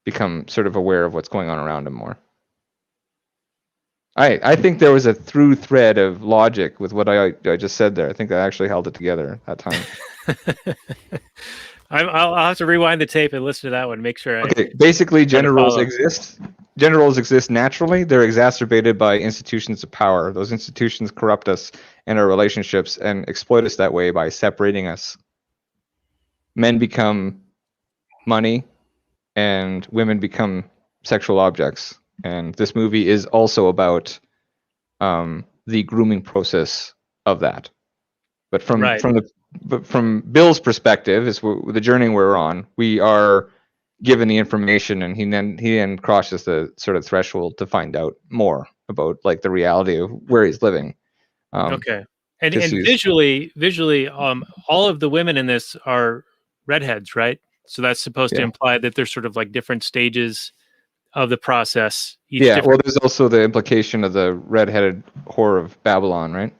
become sort of aware of what's going on around him more. I think there was a through thread of logic with what I just said there. I think I actually held it together that time. I'll have to rewind the tape and listen to that one. Make sure. Okay, basically, gender roles follow. exist. Gender roles exist naturally. They're exacerbated by institutions of power. Those institutions corrupt us and our relationships and exploit us that way by separating us. Men become money, and women become sexual objects. And this movie is also about the grooming process of that. But from Bill's perspective, is the journey we're on. We are given the information, and he then crosses the sort of threshold to find out more about like the reality of where he's living. Okay. And visually, all of the women in this are redheads, right? So that's supposed to imply that there's sort of like different stages of the process. Well, there's also the implication of the red-headed whore of Babylon, right?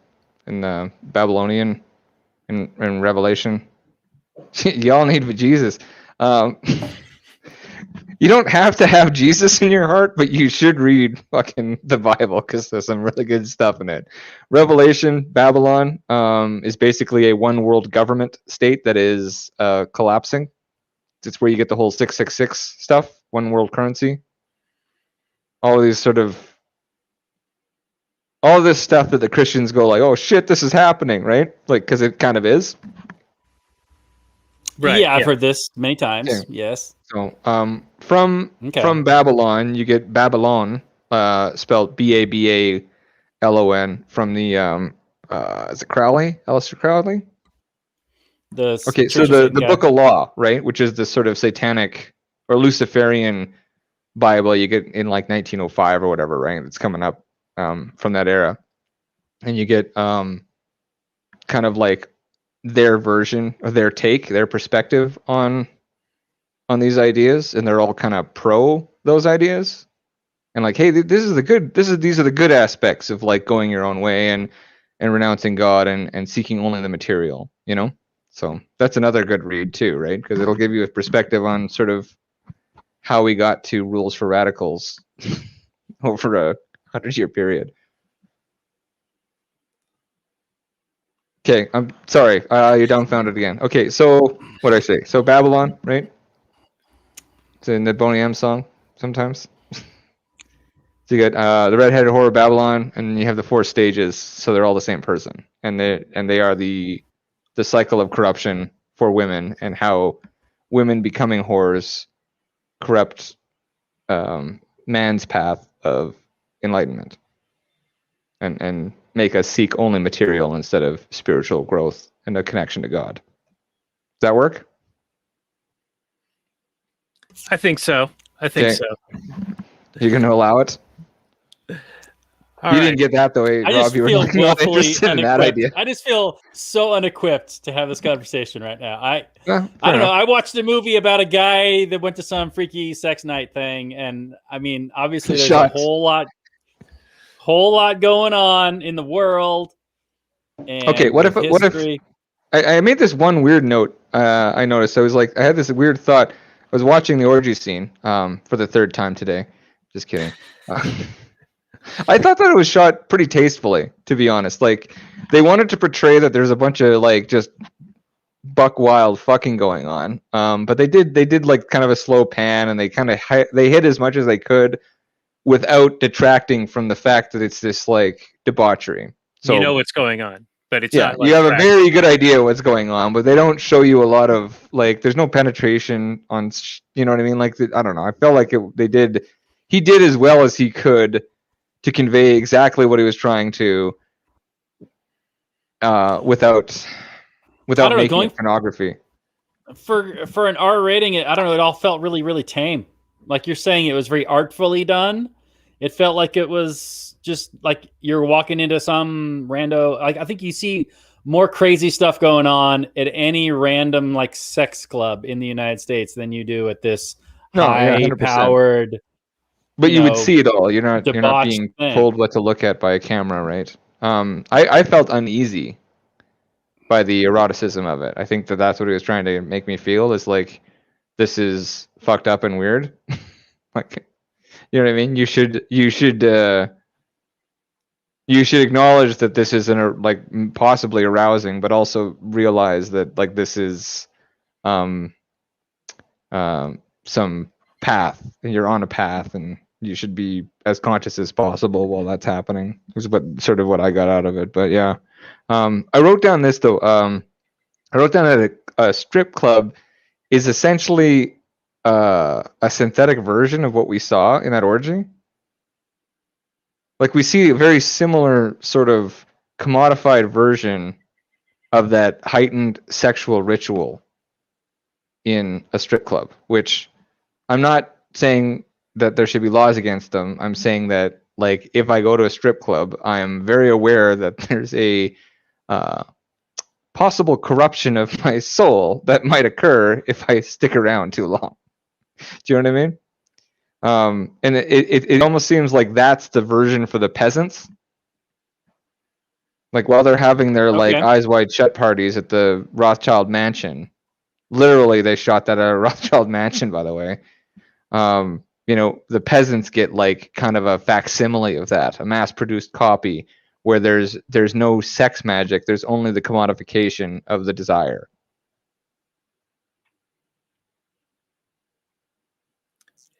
In the Babylonian, in Revelation. Y'all need Jesus. You don't have to have Jesus in your heart, but you should read fucking the Bible because there's some really good stuff in it. Revelation, Babylon, is basically a one-world government state that is collapsing. It's where you get the whole 666 stuff, one world currency. All this stuff that the Christians go like, oh shit, this is happening, right? Like, because it kind of is. Right. Yeah, I've heard this many times. Yeah. Yes. So, from Babylon, you get Babylon, spelled Babalon, from the is it Crowley? Aleister Crowley? So the Book of Law, right, which is the sort of satanic or Luciferian Bible you get in like 1905 or whatever, right? It's coming up from that era, and you get kind of like their version or their perspective on these ideas, and they're all kind of pro those ideas, and like, hey, these are the good aspects of like going your own way and renouncing God and seeking only the material, So that's another good read too, right? Because it'll give you a perspective on sort of how we got to Rules for Radicals over a 100-year period. Okay, I'm sorry. You're dumbfounded again. Okay, so what did I say? So Babylon, right? It's in the Boney M song sometimes. So you get the redheaded whore of Babylon, and you have the 4 stages. So they're all the same person, and they are the cycle of corruption for women, and how women becoming whores corrupt man's path of enlightenment, and make us seek only material instead of spiritual growth and a connection to God. Does that work? I think so. I think so. You're going to allow it? All You right. didn't get that the way, I Rob. just You were feel like, not woefully interested in that unequipped. idea. I just feel so unequipped to have this conversation right now. I Fair don't know. enough. I watched a movie about a guy that went to some freaky sex night thing, and I mean, obviously, there's a Shots. whole lot going on in the world. And Okay, what if history. I made this one weird note? I noticed. I was like, I had this weird thought. I was watching the orgy scene for the third time today. Just kidding. I thought that it was shot pretty tastefully, to be honest. Like, they wanted to portray that there's a bunch of like just buck wild fucking going on. But they did like kind of a slow pan, and they kind of they hit as much as they could without detracting from the fact that it's this like debauchery. So You know what's going on, but it's yeah, not like you have a crack. very good idea what's going on, but they don't show you a lot of like. There's no penetration on. You know what I mean? Like, I don't know. I felt like he did as well as he could to convey exactly what he was trying to, without I don't know, making going- it pornography. For an R rating, I don't know. It all felt really, really tame. Like you're saying, it was very artfully done. It felt like it was just like you're walking into some rando. Like I think you see more crazy stuff going on at any random like sex club in the United States than you do at this No, yeah, 100%. high-powered. But you would know, see it all. You're not debauched being thing. told what to look at by a camera, right? I felt uneasy by the eroticism of it. I think that's what he was trying to make me feel, is like, this is fucked up and weird. Like, you know what I mean? You should acknowledge that this is like possibly arousing, but also realize that like this is some path, and you're on a path, and you should be as conscious as possible while that's happening. Is what I got out of it. But yeah, I wrote down this though. I wrote down that a strip club is essentially a synthetic version of what we saw in that orgy. Like, we see a very similar sort of commodified version of that heightened sexual ritual in a strip club, which I'm not saying that there should be laws against them. I'm saying that, like, if I go to a strip club, I am very aware that there's a possible corruption of my soul that might occur if I stick around too long. Do you know what I mean? And it almost seems like that's the version for the peasants. Like, while they're having their like eyes wide shut parties at the Rothschild mansion, literally they shot that at a Rothschild mansion, by the way. You know, the peasants get like kind of a facsimile of that, a mass-produced copy where there's no sex magic. There's only the commodification of the desire.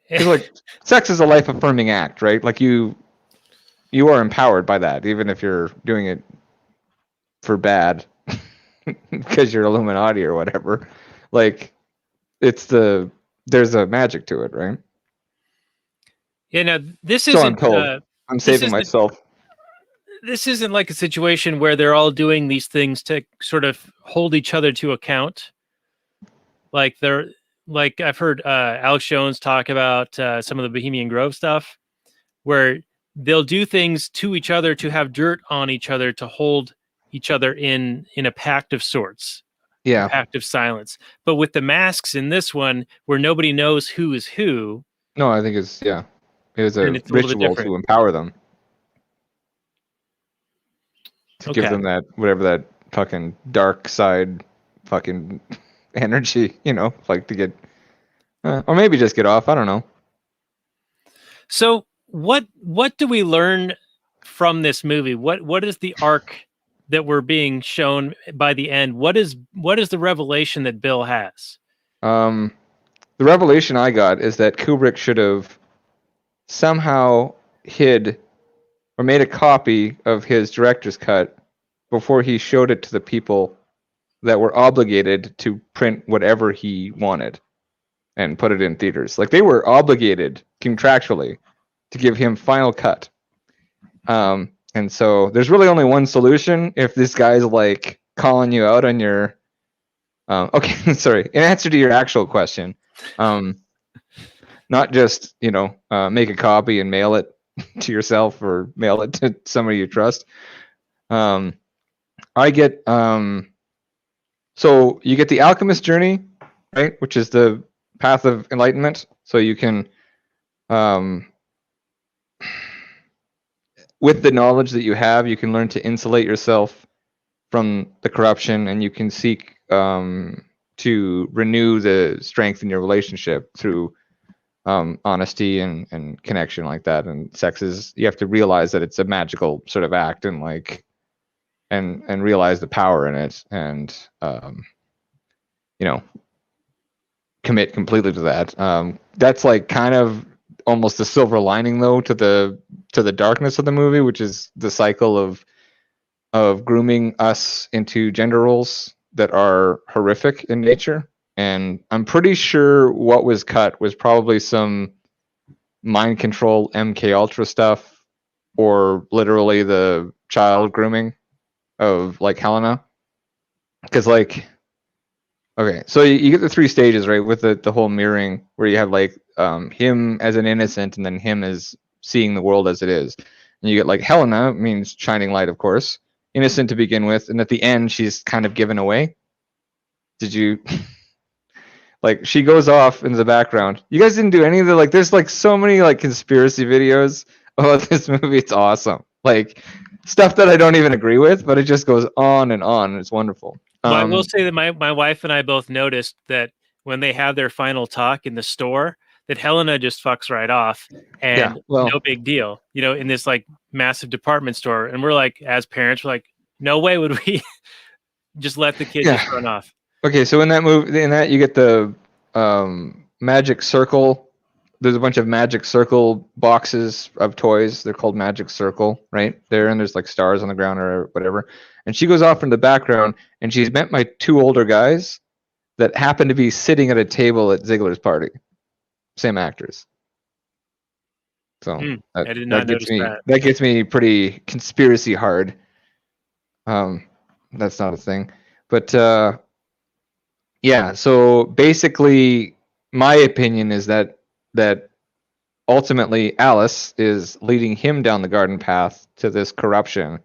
Like, sex is a life-affirming act, right? Like, you are empowered by that, even if you're doing it for bad because you're Illuminati or whatever. Like, there's a magic to it, right? Yeah, now this So isn't. I'm told. I'm saving myself. This isn't like a situation where they're all doing these things to sort of hold each other to account. Like I've heard Alex Jones talk about some of the Bohemian Grove stuff, where they'll do things to each other to have dirt on each other, to hold each other in a pact of sorts. Yeah. A pact of silence. But with the masks in this one, where nobody knows who is who. No, I think it was a ritual to empower them. To give them that, whatever that fucking dark side fucking energy, you know, like to get, or maybe just get off. I don't know. So what do we learn from this movie? What is the arc that we're being shown by the end? What is the revelation that Bill has? The revelation I got is that Kubrick should have somehow hid or made a copy of his director's cut before he showed it to the people that were obligated to print whatever he wanted and put it in theaters. Like, they were obligated contractually to give him final cut. And so there's really only one solution if this guy's like calling you out on your okay, sorry, in answer to your actual question, not just, make a copy and mail it to yourself or mail it to somebody you trust. I get so you get the alchemist journey, right, which is the path of enlightenment. So you can with the knowledge that you have, you can learn to insulate yourself from the corruption, and you can seek to renew the strength in your relationship through honesty and connection like that. And sex is, you have to realize that it's a magical sort of act, and like and realize the power in it, and commit completely to that. That's like kind of almost the silver lining though to the darkness of the movie, which is the cycle of grooming us into gender roles that are horrific in nature. And I'm pretty sure what was cut was probably some mind control MK Ultra stuff, or literally the child grooming of like Helena. Because like, okay, so you get the 3 stages, right, with the whole mirroring, where you have like him as an innocent, and then him as seeing the world as it is. And you get like Helena, means shining light, of course, innocent to begin with, and at the end she's kind of given away. Did you like, she goes off into the background? You guys didn't do any of the, like, there's like so many like conspiracy videos about this movie. It's awesome, like stuff that I don't even agree with, but it just goes on and on, and it's wonderful. Well, I will say that my wife and I both noticed that when they have their final talk in the store, that Helena just fucks right off, and Yeah, well, no big deal, in this like massive department store. And we're like, as parents, we're like, no way would we just let the kid just run off. Okay, so in that movie, in that you get the magic circle. There's a bunch of magic circle boxes of toys. They're called Magic Circle, right there, and there's like stars on the ground or whatever. And she goes off in the background, and she's met my 2 older guys that happen to be sitting at a table at Ziegler's party. Same actors. So I did not notice that. That gets me pretty conspiracy hard. That's not a thing, but yeah. So basically, my opinion is that ultimately Alice is leading him down the garden path to this corruption,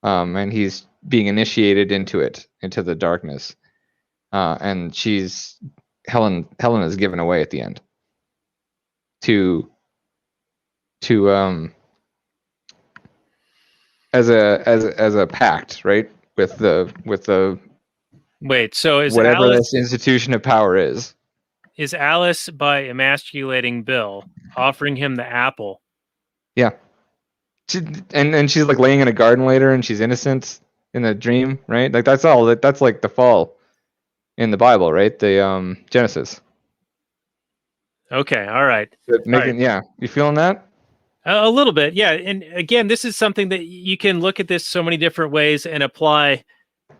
and he's being initiated into it, into the darkness, and Helen is given away at the end to as a pact, right, with the Wait, so is whatever Alice, this institution of power is Alice, by emasculating Bill, offering him the apple? Yeah. And she's like laying in a garden later, and she's innocent in a dream, right? Like that's like the fall in the Bible, right? The Genesis. Okay, all right. Yeah, you feeling that? A little bit, yeah. And again, this is something that you can look at this so many different ways and apply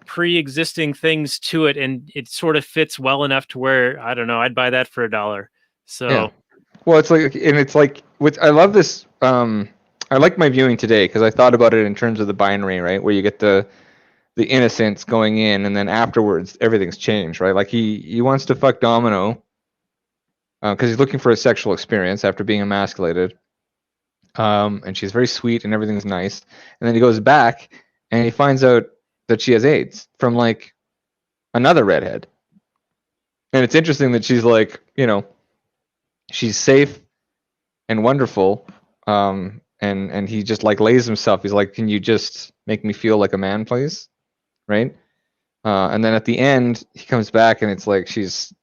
pre-existing things to it, and it sort of fits well enough to where, I don't know, I'd buy that for $1. So yeah. Well, it's like I love this. I like my viewing today because I thought about it in terms of the binary, right, where you get the innocence going in, and then afterwards everything's changed, right? Like he wants to fuck Domino because he's looking for a sexual experience after being emasculated, and she's very sweet and everything's nice, and then he goes back and he finds out that she has AIDS from like another redhead. And it's interesting that she's like, she's safe and wonderful, and he just like lays himself. He's like, can you just make me feel like a man, please? Right? And then at the end he comes back, and it's like she's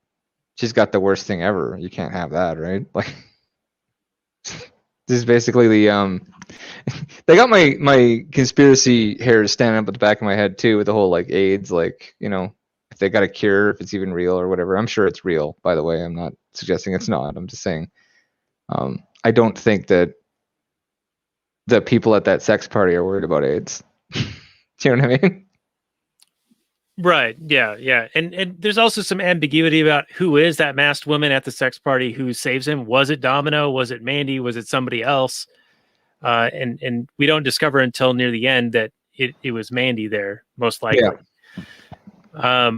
got the worst thing ever. You can't have that, right? Like this is basically the they got my conspiracy hairs standing up at the back of my head too, with the whole like AIDS, like, if they got a cure, if it's even real or whatever. I'm sure it's real, by the way. I'm not suggesting it's not. I'm just saying I don't think that the people at that sex party are worried about AIDS. Do you know what I mean? right, yeah. And there's also some ambiguity about who is that masked woman at the sex party who saves him. Was it Domino? Was it Mandy? Was it somebody else? And we don't discover until near the end that it was Mandy there, most likely. Yeah.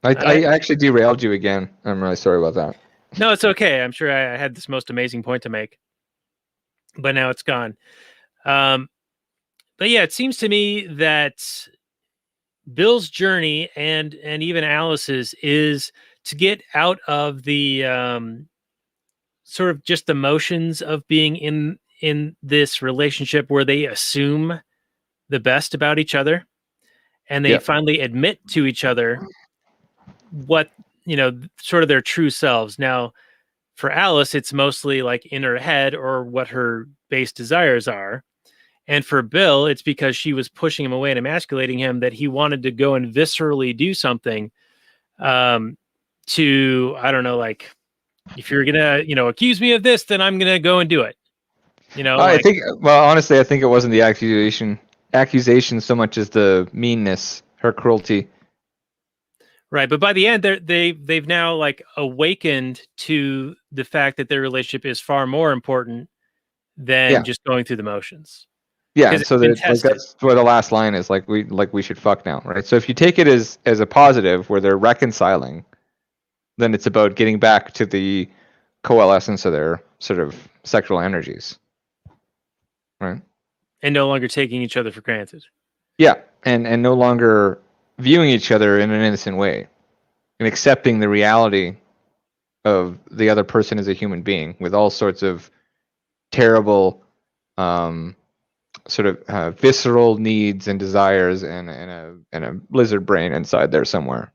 I actually derailed you again. I'm really sorry about that. No, it's okay. I'm sure I had this most amazing point to make, but now it's gone. But yeah, it seems to me that Bill's journey and even Alice's is to get out of the sort of just emotions of being in this relationship where they assume the best about each other, and they Yep. finally admit to each other what, sort of their true selves. Now, for Alice, it's mostly like in her head or what her base desires are. And for Bill, it's because she was pushing him away and emasculating him that he wanted to go and viscerally do something to, I don't know, like, if you're going to, accuse me of this, then I'm going to go and do it. I think, well, honestly, I think it wasn't the accusation so much as the meanness, her cruelty. Right. But by the end, they've now like awakened to the fact that their relationship is far more important than just going through the motions. Yeah, 'Cause it's so been that, like, tested. that's where the last line is, like we should fuck now, right? So if you take it as a positive where they're reconciling, then it's about getting back to the coalescence of their sort of sexual energies, right? And no longer taking each other for granted. Yeah, and no longer viewing each other in an innocent way, and accepting the reality of the other person as a human being with all sorts of terrible sort of visceral needs and desires and a lizard brain inside there somewhere,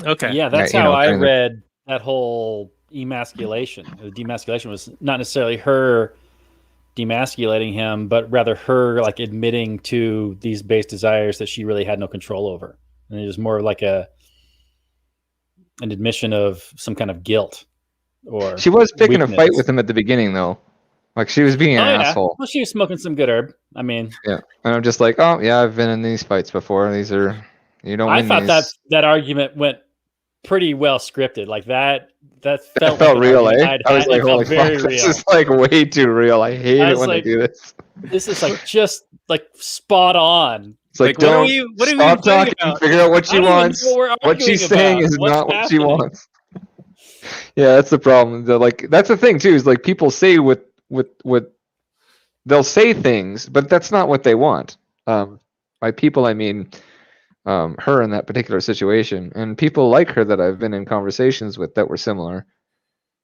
Okay. Yeah, that's Yeah, how I kind of. read that whole emasculation. The demasculation was not necessarily her demasculating him, but rather her like admitting to these base desires that she really had no control over. And it was more like an admission of some kind of guilt. Or She was picking a weakness. fight with him at the beginning, though. Like, she was being an asshole. Well, she was smoking some good herb. I mean, Yeah, and I'm just like, oh yeah, I've been in these fights before. These are, you don't win I thought these. that argument went pretty well scripted. Like that It felt felt like an real, argument I was it like, felt holy fuck, very this real. is like way too real. I hate I it was when like, they do this. This is like just like spot on. It's like, Like, what are don't we even stop fighting talking. about? Figure out what I she don't even know wants. what we're What she's arguing saying about. is What's not what she happening? wants. Yeah, that's the problem. That's the thing too. Is like people say what they'll say things, but that's not what they want. By people, I mean her in that particular situation, and people like her that I've been in conversations with that were similar.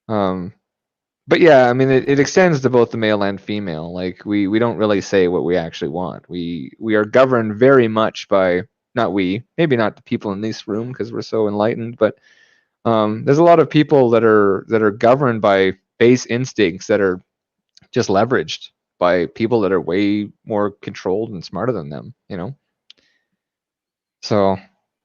But yeah, I mean, it extends to both the male and female. Like we don't really say what we actually want. We are governed very much by, not we, maybe not the people in this room because we're so enlightened, but there's a lot of people that are governed by base instincts that are just leveraged by people that are way more controlled and smarter than them, So,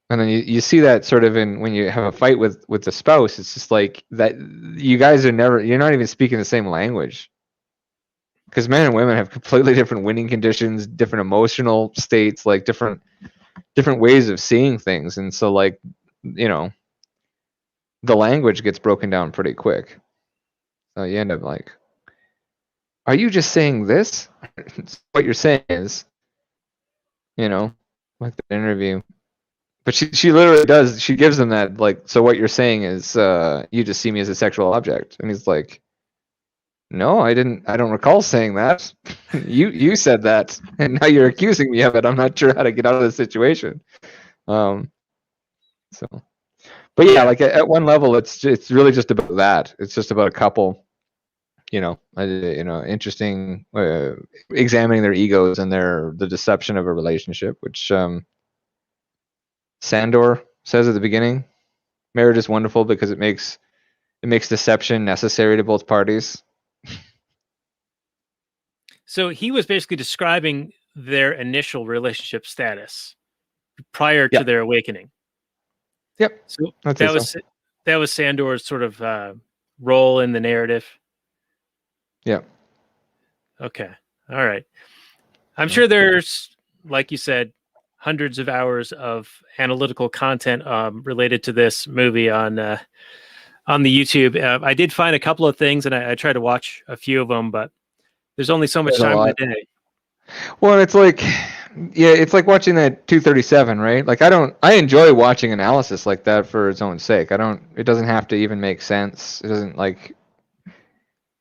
and then you see that sort of when you have a fight with the spouse, it's just like that you guys you're not even speaking the same language. Because men and women have completely different winning conditions, different emotional states, like different ways of seeing things. And so like, the language gets broken down pretty quick. So you end up like, are you just saying this? What you're saying is, like the interview. But she literally does. She gives him that, like, so what you're saying is you just see me as a sexual object. And he's like, no, I didn't. I don't recall saying that. you said that, and now you're accusing me of it. I'm not sure how to get out of the situation. So, but yeah, like at one level, it's really just about that. It's just about a couple, interesting, examining their egos and the deception of a relationship, which Sandor says at the beginning, marriage is wonderful because it makes deception necessary to both parties. So he was basically describing their initial relationship status prior to their awakening. Yep. So that was Sandor's sort of role in the narrative. Yeah. Okay. All right. I'm sure there's, like you said, hundreds of hours of analytical content related to this movie on the YouTube. I did find a couple of things, and I tried to watch a few of them, but there's only so much time in the day. Well, it's like yeah, it's like watching that 237, right? Like I enjoy watching analysis like that for its own sake. It doesn't have to even make sense. It doesn't like,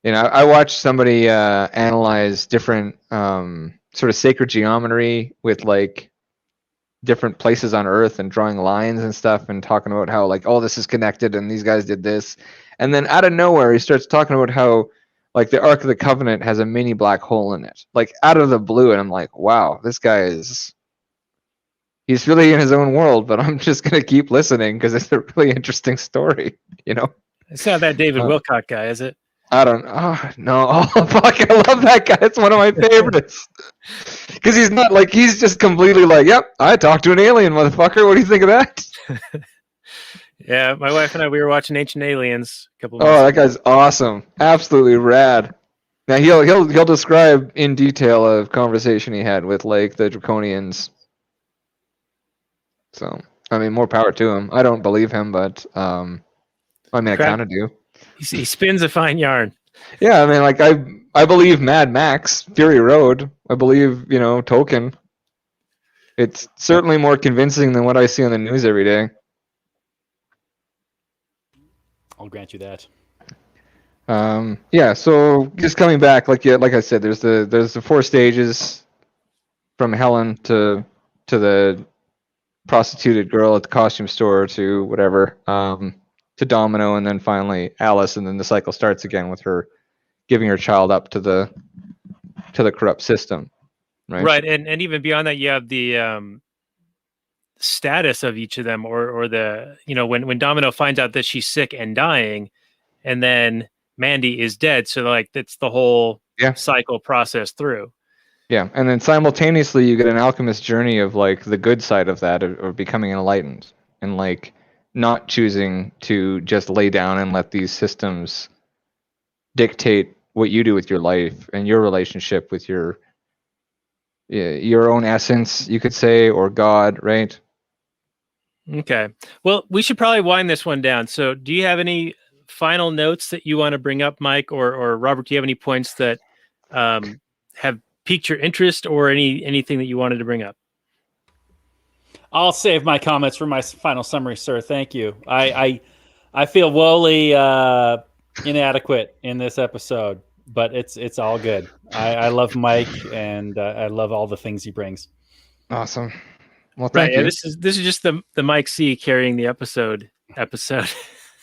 I watched somebody analyze different sort of sacred geometry with like different places on Earth and drawing lines and stuff and talking about how like, oh, this is connected and these guys did this. And then out of nowhere, he starts talking about how like the Ark of the Covenant has a mini black hole in it, like out of the blue. And I'm like, wow, this guy he's really in his own world, but I'm just going to keep listening because it's a really interesting story, It's not that David Wilcock guy, is it? I don't. Oh no! Oh fuck! I love that guy. It's one of my favorites. Because he's not like he's just completely like, yep. I talked to an alien, motherfucker. What do you think of that? Yeah, my wife and I, we were watching Ancient Aliens a couple of Oh, months that guy's awesome. Absolutely rad. Now he'll describe in detail a conversation he had with like the Draconians. So I mean, more power to him. I don't believe him, but I mean, I kind of do. He spins a fine yarn. Yeah, I mean, like I believe Mad Max, Fury Road. I believe Tolkien. It's certainly more convincing than what I see on the news every day. I'll grant you that. Yeah. So just coming back, like I said, there's the 4 stages, from Helen to the prostituted girl at the costume store to whatever. To Domino, and then finally Alice, and then the cycle starts again with her giving her child up to the corrupt system, right? Right, and even beyond that, you have the status of each of them, or the when Domino finds out that she's sick and dying, and then Mandy is dead, so like that's the whole cycle process through. Yeah, and then simultaneously you get an alchemist journey of like the good side of that, or becoming enlightened, and like not choosing to just lay down and let these systems dictate what you do with your life and your relationship with your own essence, you could say, or God, right? Okay. Well, we should probably wind this one down. So do you have any final notes that you want to bring up, Mike, or Robert? Do you have any points that have piqued your interest, or anything that you wanted to bring up? I'll save my comments for my final summary, sir. Thank you. I feel woefully inadequate in this episode, but it's all good. I love Mike, and I love all the things he brings. Awesome. Well, thank you. Yeah, this is just the Mike C carrying the episode.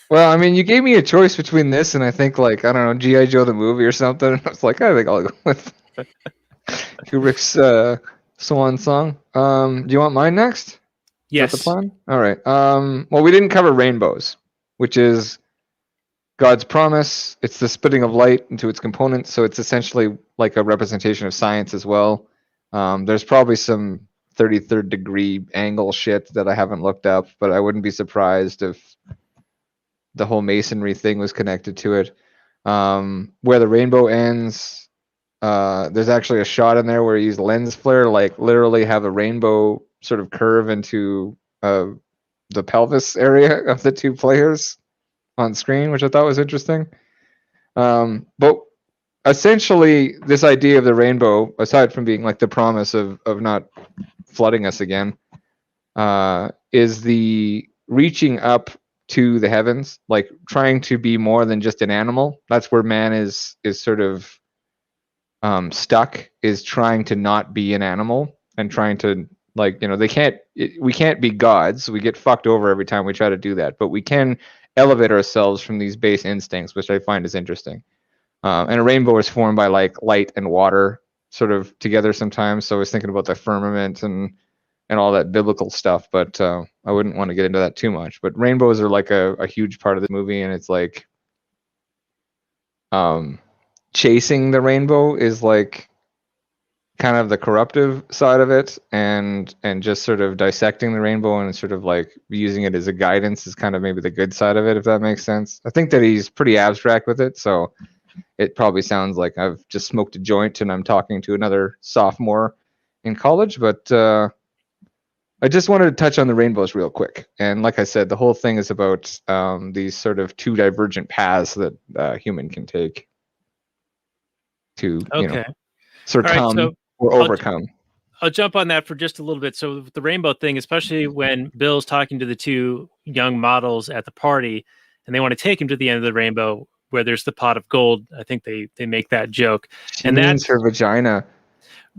Well, I mean, you gave me a choice between this and I think like, I don't know, G.I. Joe the movie or something. And I was like, I think I'll go with Kubrick's Swan Song. Do you want mine next? Yes. Is that the plan? All right. Well, we didn't cover rainbows, which is God's promise. It's the splitting of light into its components, so it's essentially like a representation of science as well. There's probably some 33rd degree angle shit that I haven't looked up, but I wouldn't be surprised if the whole masonry thing was connected to it. Where the rainbow ends, there's actually a shot in there where he used lens flare, like literally have a rainbow sort of curve into the pelvis area of the two players on screen, which I thought was interesting. But essentially, this idea of the rainbow, aside from being like the promise of not flooding us again, is the reaching up to the heavens, like trying to be more than just an animal. That's where man is sort of stuck, is trying to not be an animal and trying to, like, we can't be gods. We get fucked over every time we try to do that, but we can elevate ourselves from these base instincts, which I find is interesting. And a rainbow is formed by like light and water sort of together sometimes. So I was thinking about the firmament and all that biblical stuff, but I wouldn't want to get into that too much. But rainbows are like a huge part of the movie, and it's like chasing the rainbow is like kind of the corruptive side of it, and just sort of dissecting the rainbow and sort of like using it as a guidance is kind of maybe the good side of it, if that makes sense. I think that he's pretty abstract with it, so it probably sounds like I've just smoked a joint and I'm talking to another sophomore in college, but I just wanted to touch on the rainbows real quick. And like I said, the whole thing is about these sort of two divergent paths that a human can take to, succumb or overcome. I'll jump on that for just a little bit. So with the rainbow thing, especially when Bill's talking to the two young models at the party, and they want to take him to the end of the rainbow where there's the pot of gold. I think they make that joke, She and means that's her vagina.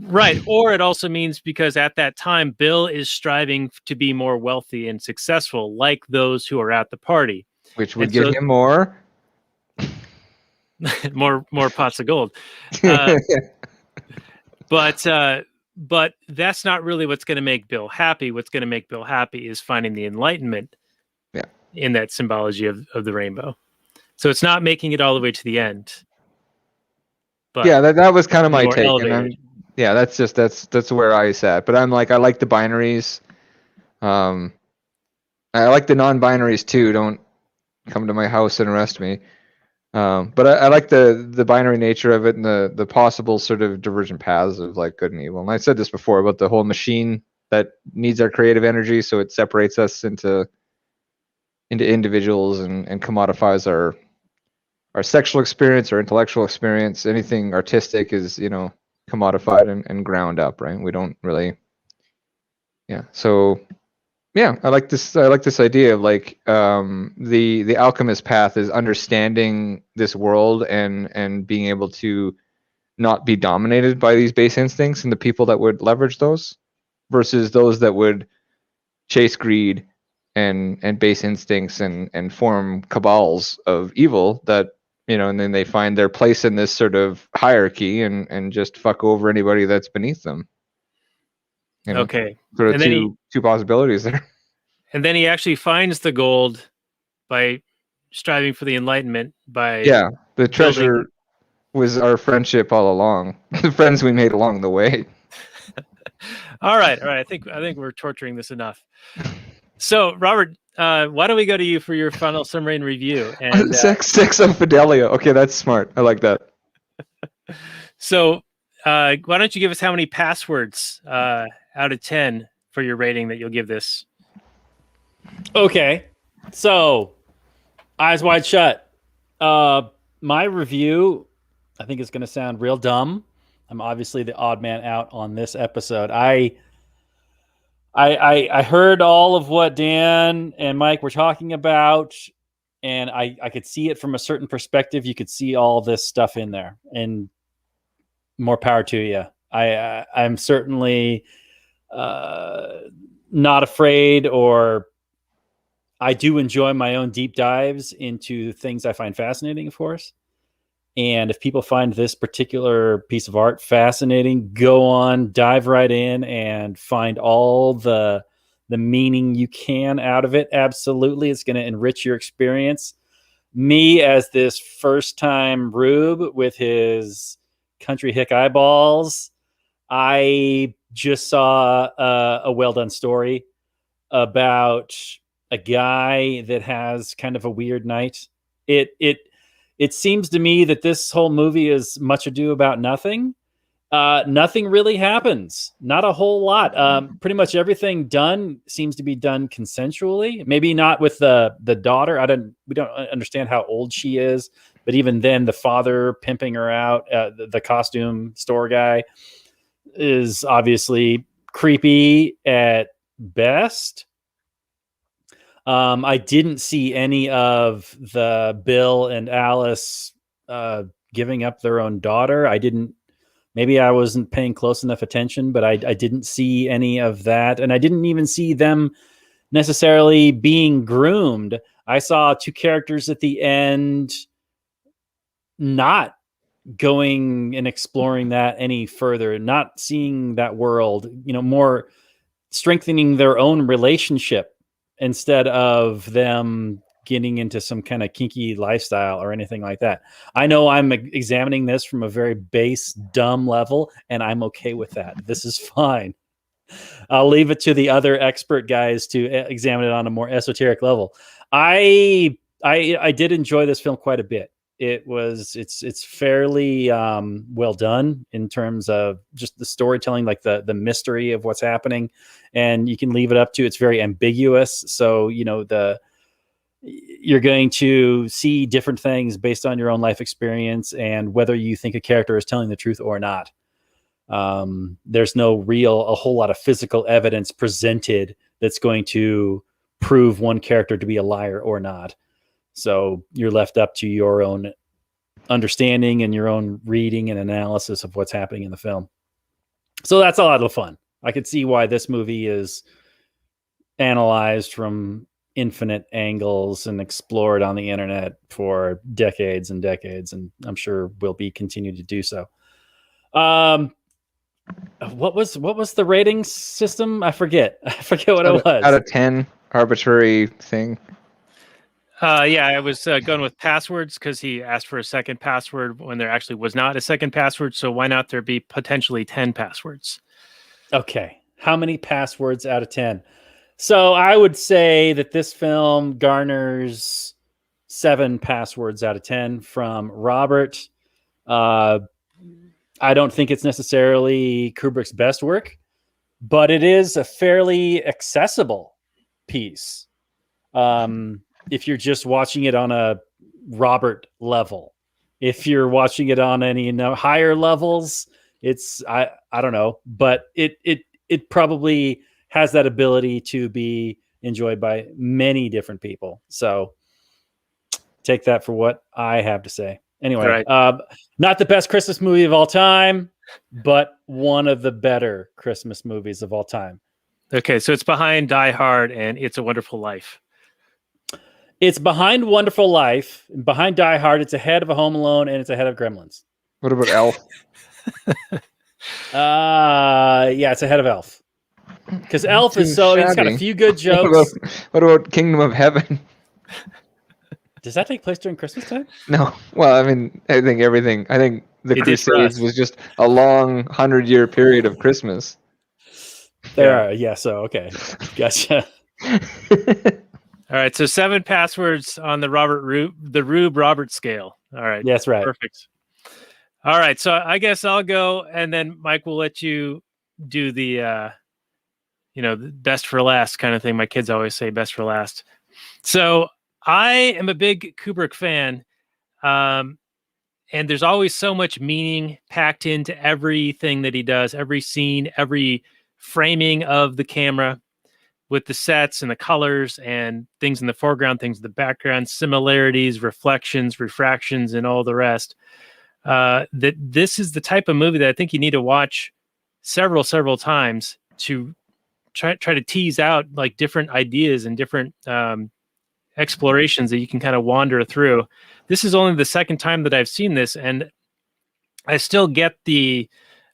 right. Or it also means because at that time Bill is striving to be more wealthy and successful, like those who are at the party, Which would and get so him more. more pots of gold. Uh, but that's not really what's going to make Bill happy. What's going to make Bill happy is finding the enlightenment Yeah. in that symbology of the rainbow. So it's not making it all the way to the end. But Yeah, that was kind of my more take. elevated. Yeah, that's where I sat. But I'm like, I like the binaries. I like the non-binaries too. Don't come to my house and arrest me. But I like the binary nature of it and the possible sort of divergent paths of like good and evil. And I said this before about the whole machine that needs our creative energy, so it separates us into individuals and commodifies our sexual experience, our intellectual experience. Anything artistic is, commodified and ground up, right? We don't really. Yeah. So yeah, I like this idea of like the alchemist path is understanding this world and being able to not be dominated by these base instincts and the people that would leverage those versus those that would chase greed and base instincts and form cabals of evil that, and then they find their place in this sort of hierarchy and just fuck over anybody that's beneath them. Okay. Sort of And then two possibilities there. And then he actually finds the gold by striving for the enlightenment by Yeah, the building- treasure was our friendship all along. The friends we made along the way. All right. I think we're torturing this enough. So, Robert, why don't we go to you for your final summary and review? And Sex of Fidelia. Okay, that's smart. I like that. so, why don't you give us how many passwords out of 10 for your rating that you'll give this? Okay, so Eyes Wide Shut. My review, I think it's going to sound real dumb. I'm obviously the odd man out on this episode. I heard all of what Dan and Mike were talking about, and I could see it from a certain perspective. You could see all this stuff in there, and more power to you. I'm certainly not afraid, or I do enjoy my own deep dives into things I find fascinating, of course. And if people find this particular piece of art fascinating, go on, dive right in and find all the meaning you can out of it. Absolutely. It's going to enrich your experience. Me as this first time Rube with his country hick eyeballs, I just saw a well done story about a guy that has kind of a weird night. It seems to me that this whole movie is much ado about nothing. Nothing really happens. Not a whole lot. Pretty much everything done seems to be done consensually. Maybe not with the daughter. We don't understand how old she is, but even then, the father pimping her out, the costume store guy, is obviously creepy at best. I didn't see any of the Bill and Alice giving up their own daughter. Maybe I wasn't paying close enough attention, but I didn't see any of that. And I didn't even see them necessarily being groomed. I saw two characters at the end not going and exploring that any further, not seeing that world, more strengthening their own relationship instead of them getting into some kind of kinky lifestyle or anything like that. I know I'm examining this from a very base, dumb level, and I'm okay with that. This is fine. I'll leave it to the other expert guys to examine it on a more esoteric level. I did enjoy this film quite a bit. It's fairly well done in terms of just the storytelling, like the mystery of what's happening, and you can leave it up to, it's very ambiguous. So, you're going to see different things based on your own life experience and whether you think a character is telling the truth or not. There's no a whole lot of physical evidence presented that's going to prove one character to be a liar or not. So you're left up to your own understanding and your own reading and analysis of what's happening in the film. So that's a lot of fun. I could see why this movie is analyzed from infinite angles and explored on the internet for decades and decades, and I'm sure will be continued to do so. What was the rating system? I forget what it was. Out of 10, arbitrary thing. Yeah, I was going with passwords because he asked for a second password when there actually was not a second password. So why not there be potentially 10 passwords? Okay. How many passwords out of 10? So I would say that this film garners 7 passwords out of 10 from Robert. I don't think it's necessarily Kubrick's best work, but it is a fairly accessible piece. If you're just watching it on a Robert level, if you're watching it on any higher levels, it's I don't know, but it probably has that ability to be enjoyed by many different people. So take that for what I have to say. Anyway, Right. Not the best Christmas movie of all time, but one of the better Christmas movies of all time. Okay, so it's behind Die Hard and It's a Wonderful Life. It's behind Wonderful Life, behind Die Hard. It's ahead of A Home Alone, and it's ahead of Gremlins. What about Elf? Yeah, it's ahead of Elf. Because Elf is it's got a shabby. few good jokes. What about Kingdom of Heaven? Does that take place during Christmas time? No. Well, I mean, I think the It did for Crusades us. was just a long 100-year period of Christmas. So okay. Gotcha. All right, so 7 passwords on the Rube Robert scale. All right. That's right. Perfect. All right, so I guess I'll go, and then Mike will let you do the the best for last kind of thing. My kids always say best for last. So I am a big Kubrick fan, and there's always so much meaning packed into everything that he does, every scene, every framing of the camera with the sets and the colors and things in the foreground, things in the background, similarities, reflections, refractions, and all the rest. That this is the type of movie that I think you need to watch several times to try to tease out like different ideas and different explorations that you can kind of wander through. This is only the second time that I've seen this, and I still get the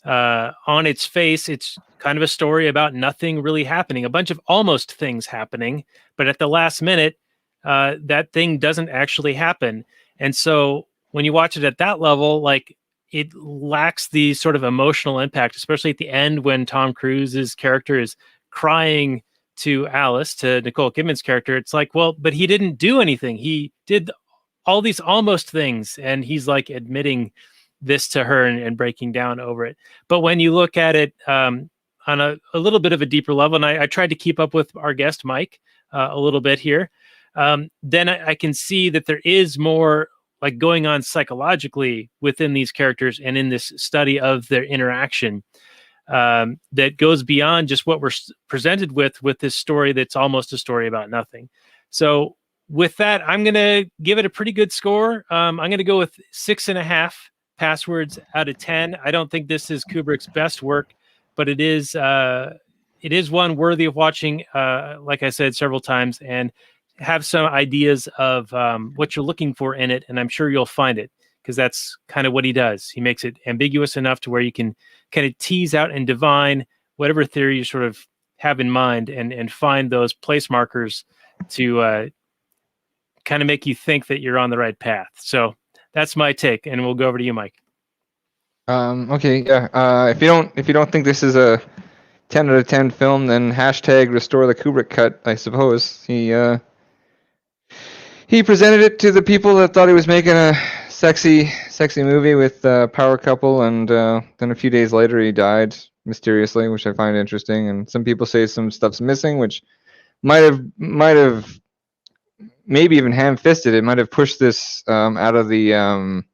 on its face, it's kind of a story about nothing really happening, a bunch of almost things happening, but at the last minute, that thing doesn't actually happen. And so when you watch it at that level, like it lacks the sort of emotional impact, especially at the end when Tom Cruise's character is crying to Alice, to Nicole Kidman's character. It's like, well, but he didn't do anything. He did all these almost things, and he's like admitting this to her and breaking down over it. But when you look at it on a little bit of a deeper level, and I tried to keep up with our guest Mike a little bit here, then I can see that there is more like going on psychologically within these characters and in this study of their interaction that goes beyond just what we're presented with this story that's almost a story about nothing. So with that, I'm going to give it a pretty good score. I'm going to go with 6.5 passwords out of 10. I don't think this is Kubrick's best work, but it is one worthy of watching, like I said several times, and have some ideas of what you're looking for in it, and I'm sure you'll find it, because that's kind of what he does. He makes it ambiguous enough to where you can kind of tease out and divine whatever theory you sort of have in mind and find those place markers to kind of make you think that you're on the right path. So that's my take, and we'll go over to you, Mike. Okay, yeah. If you don't think this is a 10 out of 10 film, then hashtag restore the Kubrick cut, I suppose. He presented it to the people that thought he was making a sexy movie with a power couple, and then a few days later he died mysteriously, which I find interesting. And some people say some stuff's missing, which might have maybe even ham-fisted it, might have pushed this out of the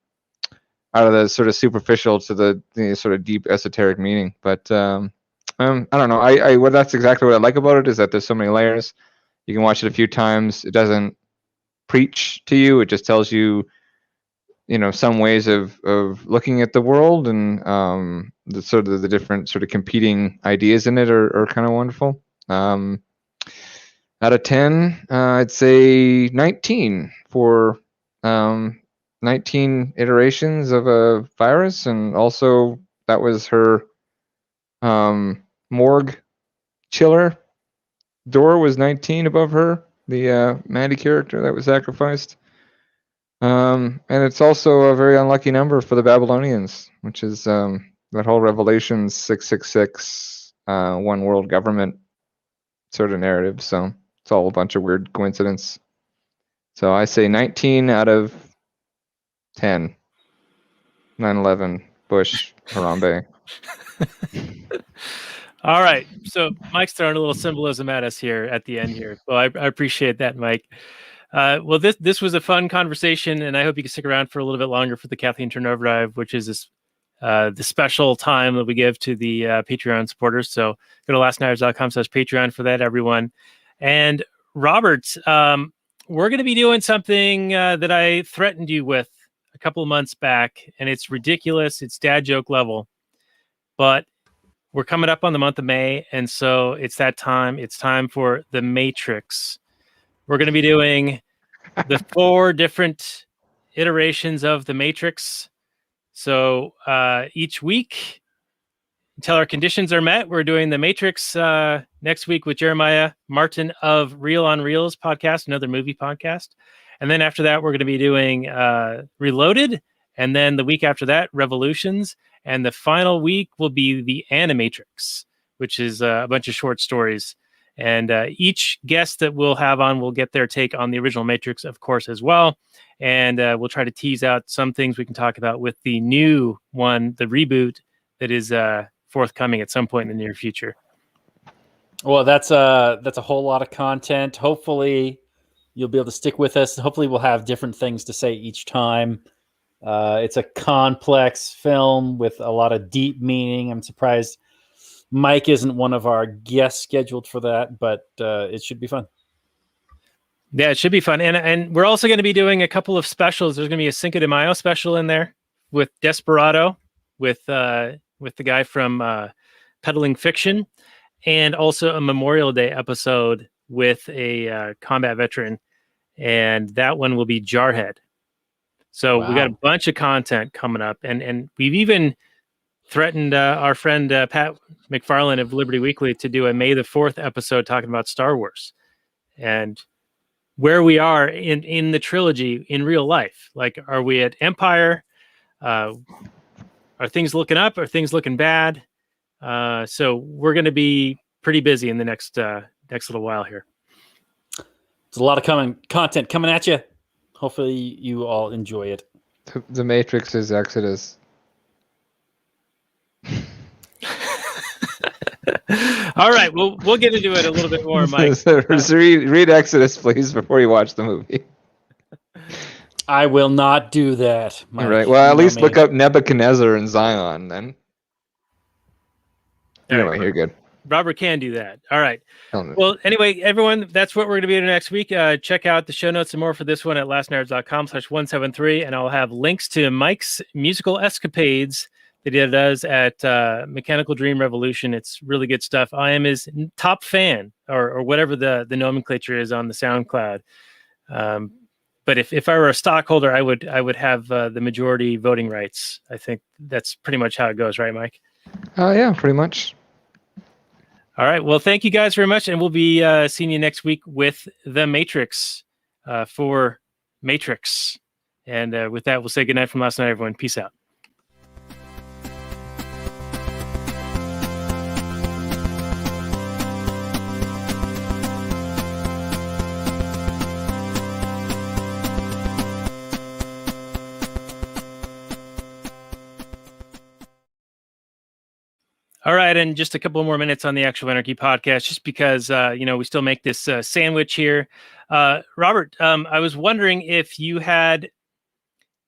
out of the sort of superficial to the sort of deep esoteric meaning. But I don't know. Well, that's exactly what I like about it, is that there's so many layers. You can watch it a few times. It doesn't preach to you. It just tells you, some ways of looking at the world, and the sort of the different sort of competing ideas in it are kind of wonderful. Out of 10, I'd say 19 for 19 iterations of a virus, and also that was her morgue chiller door was 19 above her, the Mandy character that was sacrificed. And it's also a very unlucky number for the Babylonians, which is that whole Revelations 666 one world government sort of narrative. So it's all a bunch of weird coincidence. So I say 19 out of 10. 9/11, Bush, Harambe. All right. So Mike's throwing a little symbolism at us here at the end here. Well, I appreciate that, Mike. Well, this was a fun conversation, and I hope you can stick around for a little bit longer for the Kathleen Turnover Drive, which is this the special time that we give to the Patreon supporters. So go to lastnighters.com/Patreon for that, everyone. And Robert, we're going to be doing something that I threatened you with a couple of months back, and it's ridiculous. It's dad joke level, but we're coming up on the month of May, and so it's that time. It's time for the May-trix. We're going to be doing the 4 different iterations of the May-trix. So each week, until our conditions are met, we're doing the May-trix next week with Jeremiah Martin of Reel on Reels podcast, another movie podcast. And then after that, we're going to be doing Reloaded. And then the week after that, Revolutions. And the final week will be the AniMatrix, which is a bunch of short stories. And each guest that we'll have on will get their take on the original Matrix, of course, as well. And we'll try to tease out some things we can talk about with the new one, the reboot that is forthcoming at some point in the near future. Well, that's a whole lot of content. Hopefully, you'll be able to stick with us. Hopefully, we'll have different things to say each time. It's a complex film with a lot of deep meaning. I'm surprised Mike isn't one of our guests scheduled for that, but it should be fun. Yeah, it should be fun. And we're also going to be doing a couple of specials. There's going to be a Cinco de Mayo special in there with Desperado, with the guy from Peddling Fiction, and also a Memorial Day episode with a combat veteran. And that one will be Jarhead. So we got a bunch of content coming up, and we've even threatened our friend Pat McFarlane of Liberty Weekly to do a May the 4th episode talking about Star Wars and where we are in the trilogy in real life. Like, are we at Empire? Are things looking up? Are things looking bad? So we're going to be pretty busy in the next little while here. There's a lot of content coming at you. Hopefully you all enjoy it. The Matrix is Exodus. All right, we'll get into it a little bit more, Mike. Just read Exodus, please, before you watch the movie. I will not do that, Mike. All right. Well, at least look up Nebuchadnezzar and Zion, then. Anyway, you're good. Robert can do that. All right. Well, anyway, everyone, that's what we're going to be doing next week. Check out the show notes and more for this one at lastnerds.com/173. And I'll have links to Mike's musical escapades that he does at Mechanical Dream Revolution. It's really good stuff. I am his top fan, or whatever the nomenclature is on the SoundCloud. But if I were a stockholder, I would have the majority voting rights. I think that's pretty much how it goes, right, Mike? Yeah, pretty much. All right. Well, thank you guys very much. And we'll be seeing you next week with the Matrix for May-trix. And with that, we'll say goodnight from last night, everyone. Peace out. All right, and just a couple more minutes on the Actual Anarchy podcast, just because we still make this sandwich here. Robert, I was wondering if you had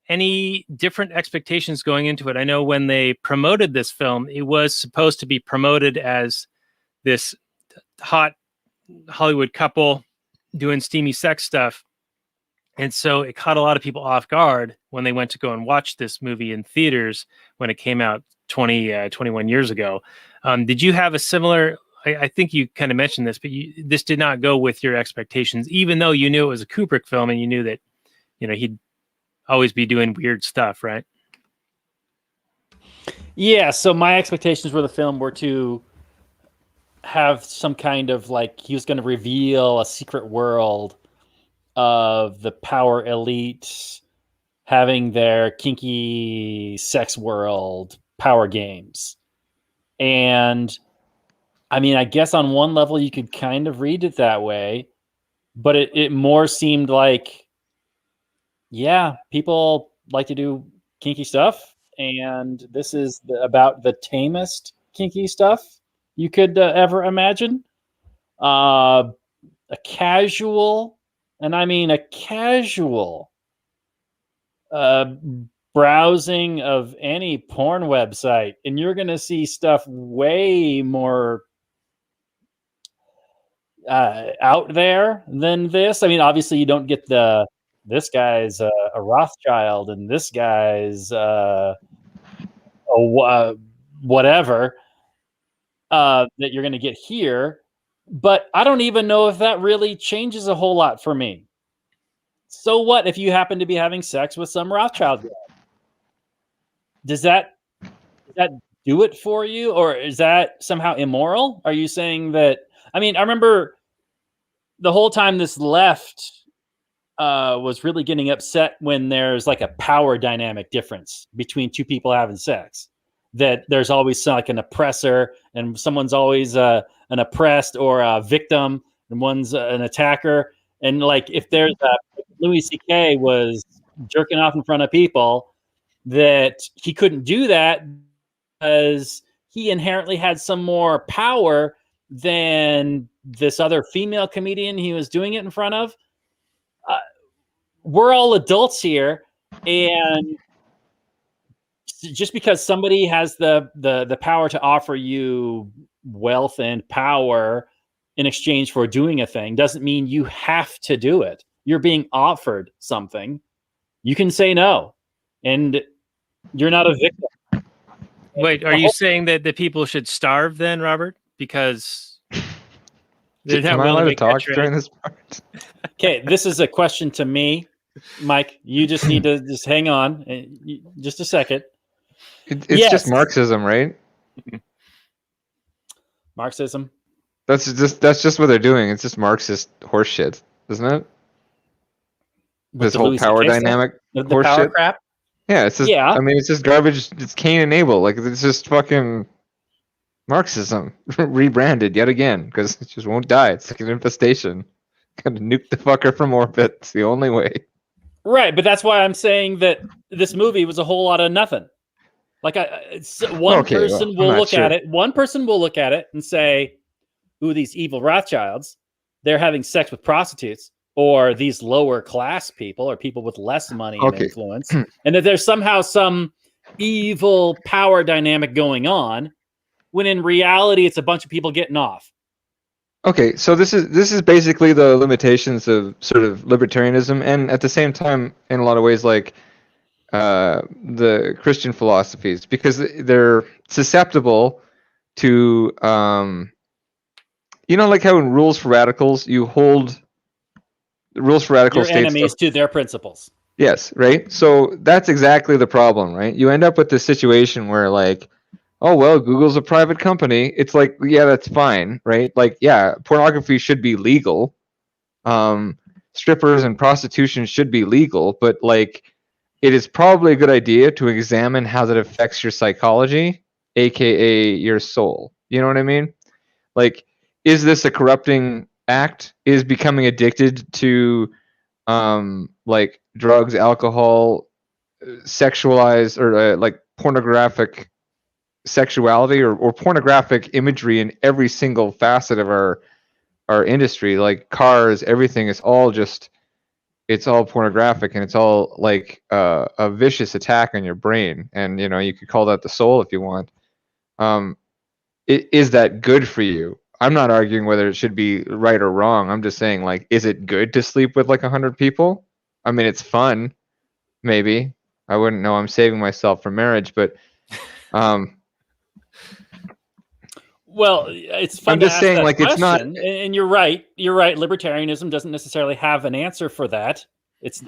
any different expectations going into it? I know when they promoted this film, it was supposed to be promoted as this hot Hollywood couple doing steamy sex stuff. And so it caught a lot of people off guard when they went to go and watch this movie in theaters when it came out 21 years ago. Did you have a similar, I think you kind of mentioned this, but this did not go with your expectations, even though you knew it was a Kubrick film and you knew that, he'd always be doing weird stuff, right? Yeah, so my expectations for the film were to have some kind of he was going to reveal a secret world of the power elite having their kinky sex world power games. And I mean, I guess on one level you could kind of read it that way, but it more seemed like, yeah, people like to do kinky stuff, and this is about the tamest kinky stuff you could ever imagine. A casual, and I mean a casual browsing of any porn website, and you're going to see stuff way more out there than this. I mean, obviously you don't get this guy's a Rothschild and this guy's whatever that you're going to get here. But I don't even know if that really changes a whole lot for me. So what if you happen to be having sex with some Rothschild guy? Does that do it for you, or is that somehow immoral? Are you saying that? I mean, I remember the whole time this left was really getting upset when there's a power dynamic difference between two people having sex. That there's always an oppressor, and someone's always an oppressed or a victim, and one's an attacker. And if there's Louis C.K. was jerking off in front of people, that he couldn't do that because he inherently had some more power than this other female comedian he was doing it in front of. We're all adults here, and just because somebody has the power to offer you wealth and power in exchange for doing a thing doesn't mean you have to do it. You're being offered something. You can say no, and you're not a victim. Wait, are you saying that the people should starve then, Robert? Because they're not Am I willing allowed to to talk get during this part? Okay, this is a question to me, Mike. You just need to just hang on, just a second. It's Yes. just Marxism, right? Marxism. That's just what they're doing. It's just Marxist horseshit, isn't it? With This the whole Louis power CK stuff? dynamic The power horseshit. crap. Yeah, it's just. Yeah. I mean, it's just garbage. It's Cain and Abel. It's just fucking Marxism rebranded yet again because it just won't die. It's like an infestation. Gotta nuke the fucker from orbit. It's the only way. Right, but that's why I'm saying that this movie was a whole lot of nothing. One person will look at it. One person will look at it and say, "Ooh, these evil Rothschilds, they're having sex with prostitutes, or these lower class people, or people with less money and influence, and that there's somehow some evil power dynamic going on." When in reality, it's a bunch of people getting off. Okay, so this is basically the limitations of sort of libertarianism, and at the same time, in a lot of ways, the Christian philosophies, because they're susceptible to, how in Rules for Radicals, you hold rules for radical your states enemies to their principles. Yes, right. So that's exactly the problem, right? You end up with this situation where oh, well, Google's a private company. It's yeah, that's fine, right? Yeah, pornography should be legal. Strippers and prostitution should be legal, but it is probably a good idea to examine how that affects your psychology, aka your soul. You know what I mean? Is this a corrupting act? Is becoming addicted to drugs, alcohol, sexualized or pornographic sexuality or pornographic imagery in every single facet of our industry, cars, everything is all just it's all pornographic and it's all like a vicious attack on your brain, and you know, you could call that the soul if you want. Is that good for you? I'm not arguing whether it should be right or wrong. I'm just saying, like, is it good to sleep with like 100 people? I mean, it's fun, maybe. I wouldn't know. I'm saving myself for marriage, but well, it's fun. I'm just to ask saying, that like, it's not. question, and you're right. You're right. Libertarianism doesn't necessarily have an answer for that. It's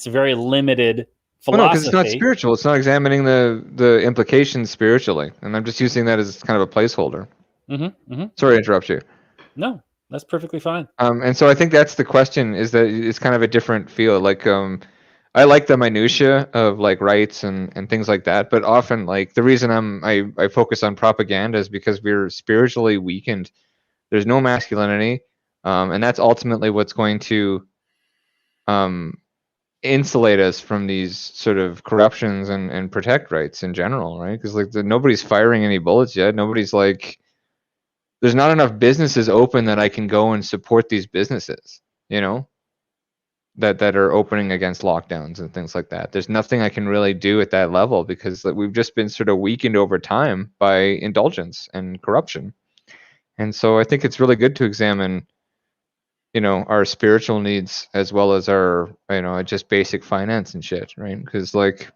a very limited Well, no, because philosophy. it's not spiritual. It's not examining the implications spiritually, and I'm just using that as kind of a placeholder. Sorry to interrupt you. No, that's perfectly fine. And so I think that's the question, is that it's kind of a different field. Like, I like the minutia of like rights and things like that, but often like the reason I focus on propaganda is because we're spiritually weakened. There's no masculinity, and that's ultimately what's going to insulate us from these sort of corruptions and protect rights in general, right? Because like nobody's firing any bullets yet. Nobody's like, there's not enough businesses open that I can go and support these businesses, you know, that are opening against lockdowns and things like that. There's nothing I can really do at that level because like, we've just been sort of weakened over time by indulgence and corruption. And so I think it's really good to examine, you know, our spiritual needs as well as our, you know, just basic finance and shit, right? Because like,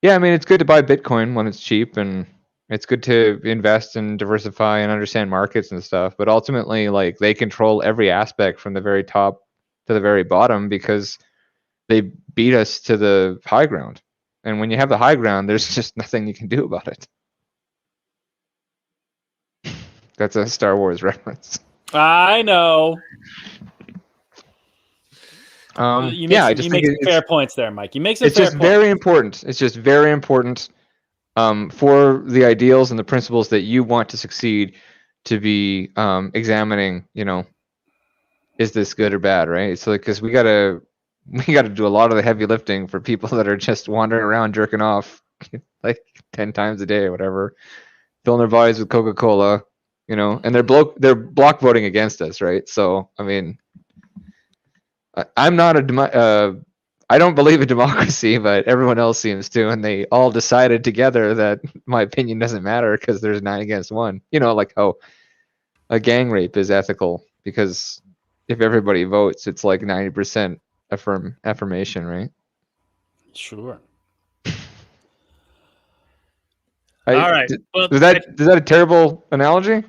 yeah, I mean, it's good to buy Bitcoin when it's cheap, and it's good to invest and diversify and understand markets and stuff. But ultimately, like, they control every aspect from the very top to the very bottom because they beat us to the high ground. And when you have the high ground, there's just nothing you can do about it. That's a Star Wars reference. I know. You make some fair points there, Mike. You make some. It's just very important. It's just very important for the ideals and the principles that you want to succeed to be examining. You know, is this good or bad, right? So because we gotta do a lot of the heavy lifting for people that are just wandering around jerking off like 10 times a day or whatever, filling their bodies with Coca-Cola. You know, and they're block voting against us, right? So, I mean, I'm not I don't believe in democracy, but everyone else seems to, and they all decided together that my opinion doesn't matter because there's 9 against 1. You know, like how a gang rape is ethical because if everybody votes, it's like 90% affirmation, right? Sure. All right. Is that a terrible analogy?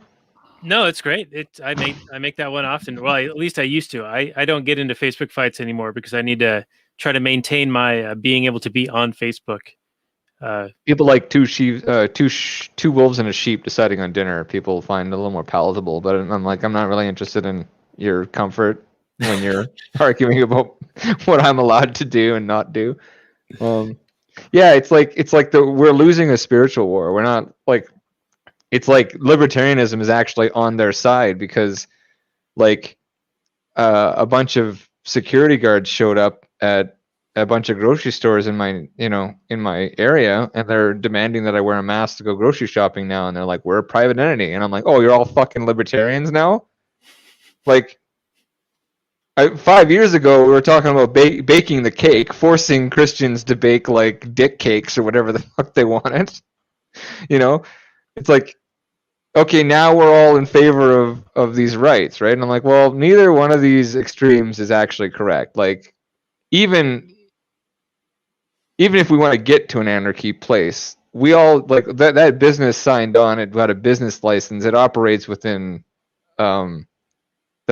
No, it's great. I make that one often. Well, at least I used to. I don't get into Facebook fights anymore because I need to try to maintain my being able to be on Facebook. People like two wolves and a sheep deciding on dinner. People find a little more palatable, but I'm not really interested in your comfort when you're arguing about what I'm allowed to do and not do. Yeah, it's like we're losing a spiritual war. We're not like. It's like libertarianism is actually on their side because like a bunch of security guards showed up at a bunch of grocery stores in my area, and they're demanding that I wear a mask to go grocery shopping now, and they're like, we're a private entity, and I'm like, oh, you're all fucking libertarians now? Like 5 years ago we were talking about baking the cake, forcing Christians to bake like dick cakes or whatever the fuck they wanted. You know, it's like, okay, now we're all in favor of these rights, right? And I'm like, well, neither one of these extremes is actually correct. Like, even if we want to get to an anarchy place, we all like that business signed on. It got a business license. It operates within the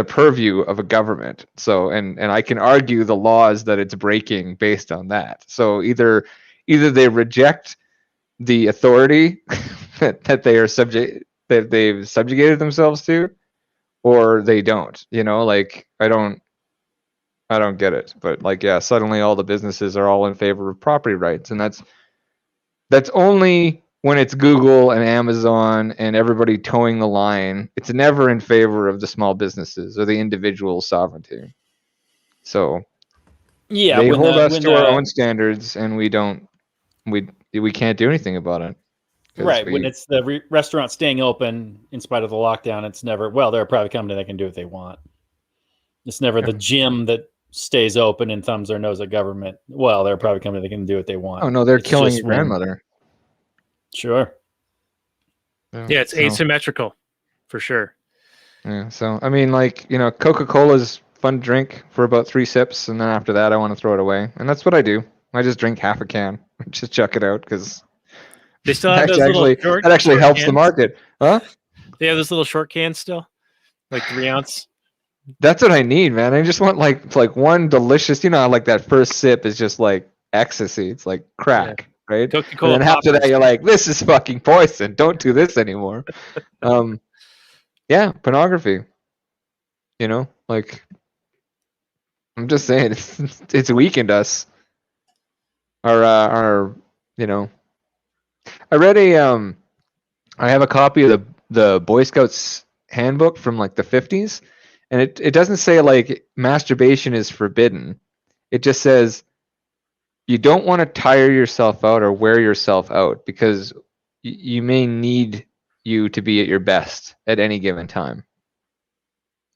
purview of a government. So, and I can argue the laws that it's breaking based on that. So either they reject the authority that they are that they've subjugated themselves to, or they don't, you know, like I don't get it. But like, yeah, suddenly all the businesses are all in favor of property rights, and that's only when it's Google and Amazon and everybody towing the line. It's never in favor of the small businesses or the individual sovereignty. So yeah, they hold us to our own standards, and we can't do anything about it. Right. When it's the restaurant staying open in spite of the lockdown, it's never, well, they're a private company that can do what they want. It's never the gym that stays open and thumbs their nose at government, well, they're probably company that can do what they want. Oh no, they're It's killing just your when- grandmother. Sure. Yeah, it's so, asymmetrical for sure. Yeah, so I mean, like, Coca-Cola's fun to drink for about 3 sips, and then after that, I want to throw it away, and that's what I do. I just drink half a can, just chuck it out because They still have those little short. that actually short helps the cans? market, huh? They have those little short cans still, like 3 ounce. That's what I need, man. I just want like one delicious, how, like that first sip is just like ecstasy. It's like crack, right? Coca-Cola And then after that, poppers. you're like, this is fucking poison. Don't do this anymore. Yeah, pornography. Like, I'm just saying, it's weakened us. I read I have a copy of the Boy Scouts handbook from like the 50s, and it doesn't say like masturbation is forbidden. It just says you don't want to tire yourself out or wear yourself out because you may need you to be at your best at any given time.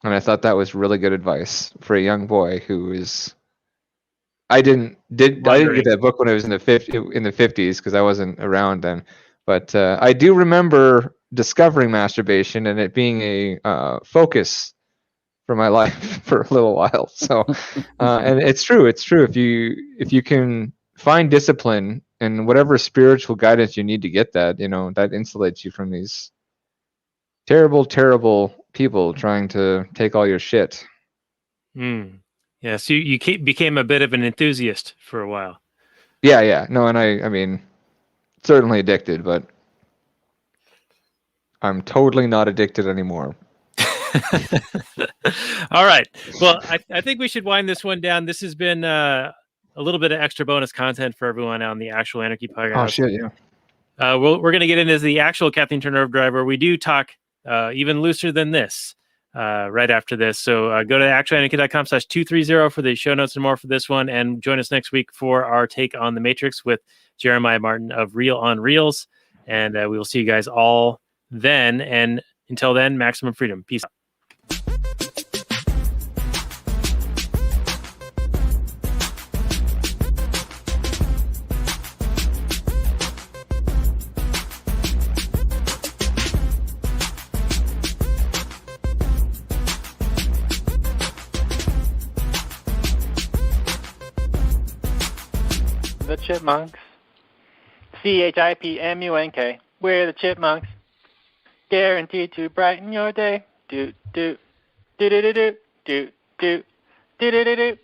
And I thought that was really good advice for a young boy who is. I didn't get that book when it was in the 50s because I wasn't around then, but I do remember discovering masturbation and it being a focus for my life for a little while. So, and it's true. It's true. If you can find discipline and whatever spiritual guidance you need to get that, that insulates you from these terrible, terrible people trying to take all your shit. Yeah, so you became a bit of an enthusiast for a while. Yeah. No, and I mean, certainly addicted, but I'm totally not addicted anymore. All right. Well, I think we should wind this one down. This has been a little bit of extra bonus content for everyone on the Actual Anarchy podcast. Oh, shit, yeah. We're going to get into the actual Kathleen Turner Driver. We do talk even looser than this right after this. So go to actualanarchy.com/230 for the show notes and more for this one. And join us next week for our take on the Matrix with Jeremiah Martin of Reel on Reels. And we will see you guys all then. And until then, maximum freedom. Peace out. The Chipmunks. CHIPMUNK. We're the Chipmunks. Guaranteed to brighten your day. Do do do do do do do do do do do.